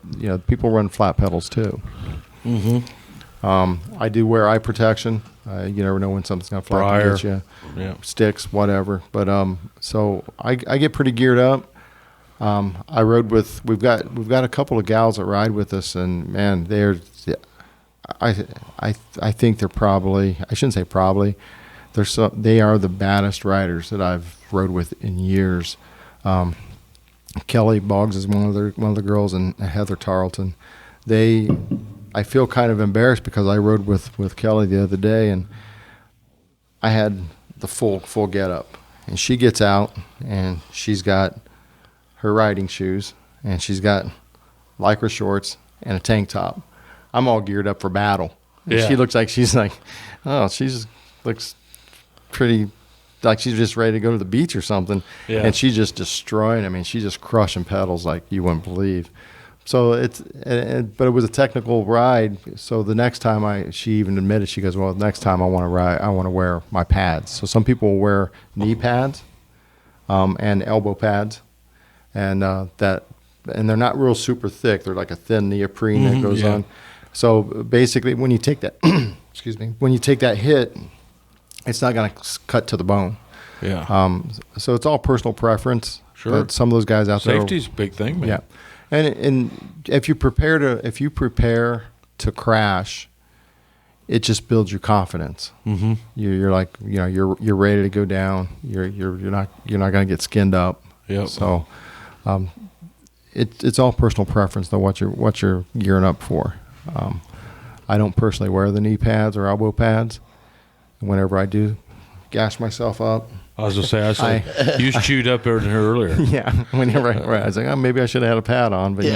people run flat pedals too. I do wear eye protection. You never know when something's gonna fly and get you. Yeah. Sticks, whatever. But so I get pretty geared up. I rode with we've got a couple of gals that ride with us, and man, I think they're probably, I shouldn't say probably, they are the baddest riders that I've rode with in years. Kelly Boggs is one of the girls, and Heather Tarleton. I feel kind of embarrassed because I rode with Kelly the other day, and I had the full get up, and she gets out and she's got her riding shoes and she's got lycra shorts and a tank top. I'm all geared up for battle. And she looks like she looks pretty like she's just ready to go to the beach or something. Yeah. And she's just destroying. I mean, she's just crushing pedals like you wouldn't believe. So but it was a technical ride. So the next time she even admitted, she goes, well, next time I want to ride, I want to wear my pads. So some people will wear knee pads, and elbow pads, and they're not real super thick. They're like a thin neoprene that goes on. So basically when you take that, when you take that hit, it's not going to cut to the bone. Yeah. So it's all personal preference. Sure. But some of those guys out there. Safety's a big thing, man. Yeah. And if you prepare to crash, it just builds your confidence. Mm-hmm. You're like, you're ready to go down. You're not going to get skinned up. Yep. So, it's all personal preference though, what you're gearing up for. I don't personally wear the knee pads or elbow pads. Whenever I do gash myself up, I was going to say, you was chewed up earlier. Yeah. Whenever I was like, oh, maybe I should have had a pad on, but you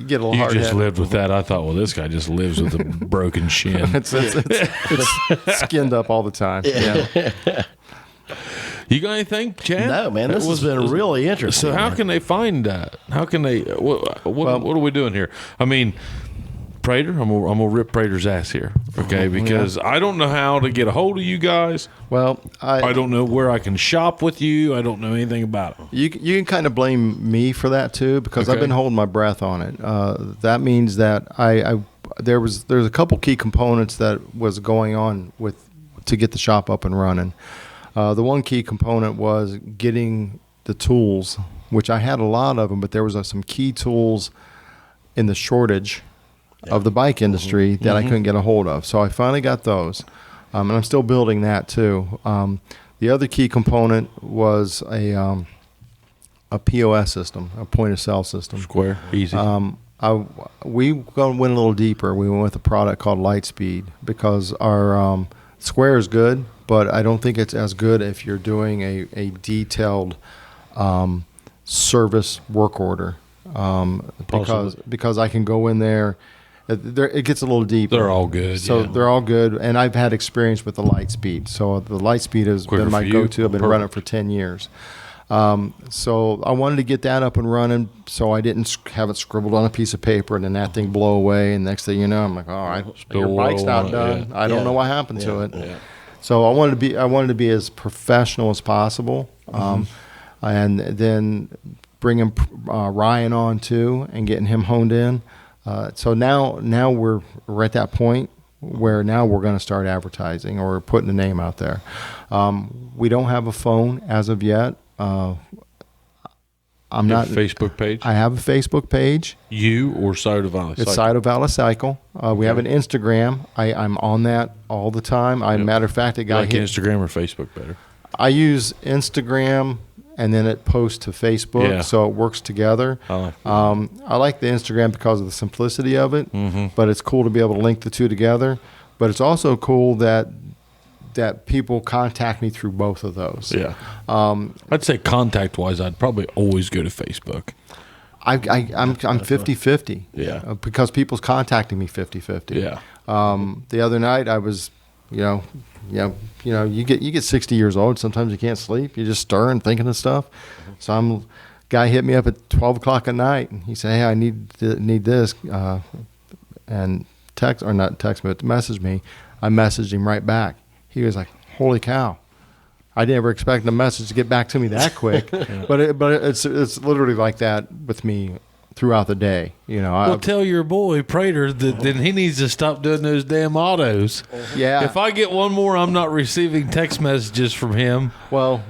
get a little hard. You just lived with that. I thought, well, this guy just lives with a broken shin. It's skinned up all the time. Yeah. You got anything, Chad? No, man. This has been really interesting. So how can they find that? How can they? What are we doing here? I mean, Prater, I'm gonna rip Prater's ass here, okay? Because I don't know how to get a hold of you guys. Well, I don't know where I can shop with you. I don't know anything about it. You can kind of blame me for that too, because I've been holding my breath on it. That means that there's a couple key components that was going on to get the shop up and running. The one key component was getting the tools, which I had a lot of them, but there was some key tools in the shortage of the bike industry that I couldn't get a hold of. So I finally got those, and I'm still building that too. The other key component was a POS system, a point of sale system. Square, easy. We went a little deeper. We went with a product called Lightspeed because our Square is good, but I don't think it's as good if you're doing a detailed service work order, because I can go in there. It gets a little deep. They're all good. So they're all good, and I've had experience with the Lightspeed. So the Lightspeed has been my go-to. I've been running for 10 years. So I wanted to get that up and running, so I didn't have it scribbled on a piece of paper and then that thing blow away. And next thing you know, I'm like, all right, your bike's not done. Yeah. I don't know what happened to it. Yeah. So I wanted to be as professional as possible, and then bringing Ryan on too and getting him honed in. So now we're at that point where now we're going to start advertising or putting the name out there. We don't have a phone as of yet. I'm not a Facebook page. I have a Facebook page. You or Scioto Valley Cycle? It's Scioto Valley Cycle. We have an Instagram. I'm on that all the time. Matter of fact, a guy like Instagram or Facebook better. I use Instagram, and then it posts to Facebook, so it works together. I like the Instagram because of the simplicity of it, but it's cool to be able to link the two together. But it's also cool that people contact me through both of those. Yeah. I'd say contact-wise, I'd probably always go to Facebook. I'm 50-50. Yeah. Because people's contacting me 50-50. Yeah. The other night I was, you get 60 years old. Sometimes you can't sleep. You're just stirring, thinking of stuff. So guy hit me up at 12 o'clock at night, and he said, "Hey, I need this," and message me. I messaged him right back. He was like, "Holy cow, I never expect the message to get back to me that quick. But it's literally like that with me throughout the day. Well, tell your boy Prater that then he needs to stop doing those damn autos. Yeah. If I get one more, I'm not receiving text messages from him. Well,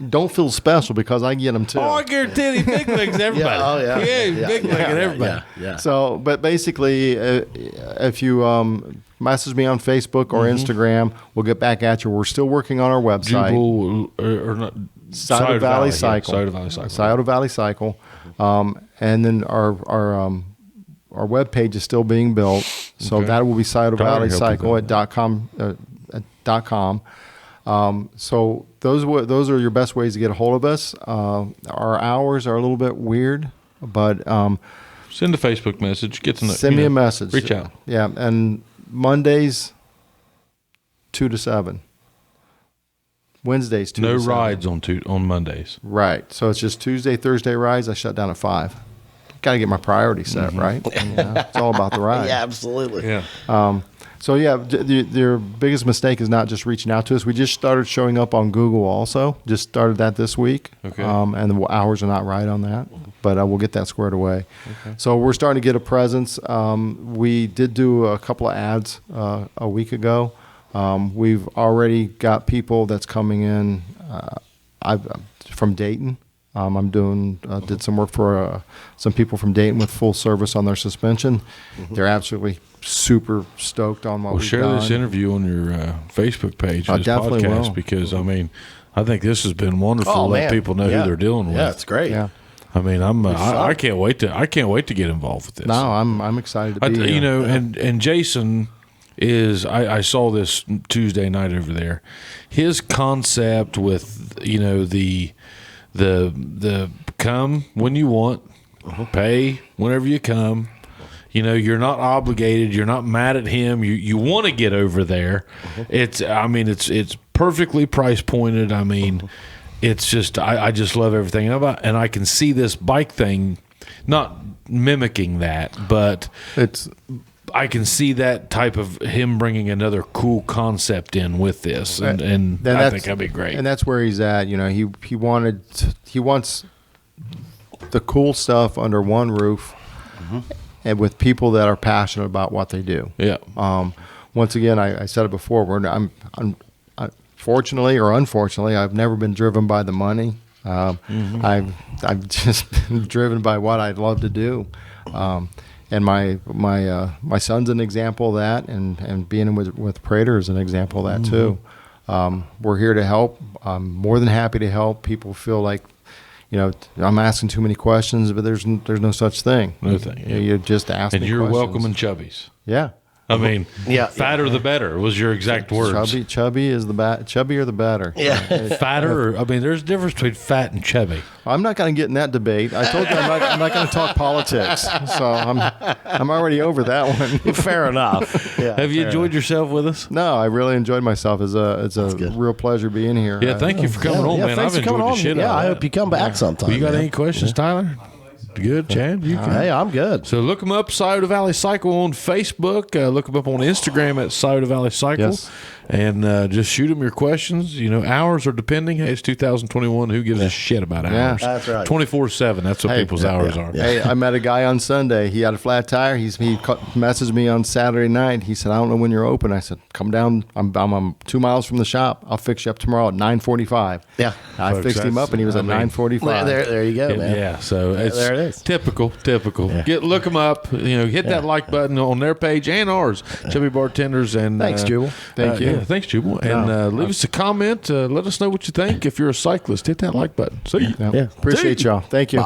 don't feel special because I get them too. Oh, I guarantee he big legs everybody. Big legging everybody. Yeah. So, but basically, if you message me on Facebook or Instagram, we'll get back at you. We're still working on our website. Jubal or not? Scioto Valley Cycle. Scioto Valley Cycle. Scioto Valley Cycle. And then our webpage is still being built. So Okay. that will be Scioto Tyler Valley helped Cycle with at .com. So those are your best ways to get a hold of us. Our hours are a little bit weird, but Send a Facebook message. Get to know. send me a message. Reach out. Yeah, and Mondays 2 to 7. Wednesdays 2 No to 7. rides on Mondays. Right. So it's just Tuesday, Thursday rides. I shut down at 5. Got to get my priorities set, right? It's all about the ride. Yeah, absolutely. Yeah. So yeah, your biggest mistake is not just reaching out to us. We just started showing up on Google also. Just started that this week. Okay. And the hours are not right on that, but we'll get that squared away. Okay. So we're starting to get a presence. We did do a couple of ads a week ago. We've already got people that's coming in. From Dayton. I'm did some work for some people from Dayton with full service on their suspension. They're absolutely super stoked on what Well, we've share done. this interview on your Facebook page, I this definitely podcast, will. because I think this has been wonderful to let people know who they're dealing with. Yeah, it's great. Yeah. I mean, I can't wait to get involved with this. No, I'm excited to be here. And Jason is I saw this Tuesday night over there. His concept with the come when you want, pay whenever you come. You're not obligated. You're not mad at him. You want to get over there. It's perfectly price pointed. I mean, it's just I just love everything about, and I can see this bike thing, not mimicking that, but I can see that type of him bringing another cool concept in with this, and I think that'd be great. And that's where he's at. He wants the cool stuff under one roof, and with people that are passionate about what they do. Yeah. Once again, I said it before. I'm fortunately or unfortunately, I've never been driven by the money. I've just been driven by what I love to do. And my son's an example of that, and being with Prater is an example of that too. We're here to help. I'm more than happy to help. People feel like, I'm asking too many questions, but there's no such thing. No thing. Yeah. You just ask And me you're questions. welcome in chubbies. Yeah. I mean, Yeah. fatter the better was your exact words. Chubby is chubbier the better. Yeah. Fatter, there's a difference between fat and chubby. I'm not going to get in that debate. I told you I'm not going to talk politics, so I'm already over that one. Fair enough. Yeah. Have you enjoyed yourself with us? No, I really enjoyed myself. It's a good. real pleasure being here. Yeah, thank you for coming on, man. thanks I've for coming enjoyed the on. shit Yeah, out of I that. hope you come back sometime. You got man. any questions, Tyler? Good, Chad? You can. Hey, I'm good. So look them up, Scioto Valley Cycle on Facebook. Look them up on Instagram at Scioto Valley Cycle. Yes. And just shoot them your questions. Hours are depending. Hey, it's 2021. Who gives a shit about Yeah. hours? That's right. 24/7. That's what Hey, people's hours are. Hey, I met a guy on Sunday. He had a flat tire. He messaged me on Saturday night. He said, "I don't know when you're open." I said, "Come down. I'm 2 miles from the shop. I'll fix you up tomorrow at 9:45." Yeah. I Folks, fixed him up, and he was at 9:45. There you go, man. Yeah, so it's there it is. typical. Look them up. Hit that like button on their page and ours. Chubby Bartenders and Thanks, Jubal. Thank you. Yeah, thanks, Jubal. And leave us a comment. Let us know what you think. If you're a cyclist, hit that like button. See you. Yeah. Appreciate y'all. Thank you.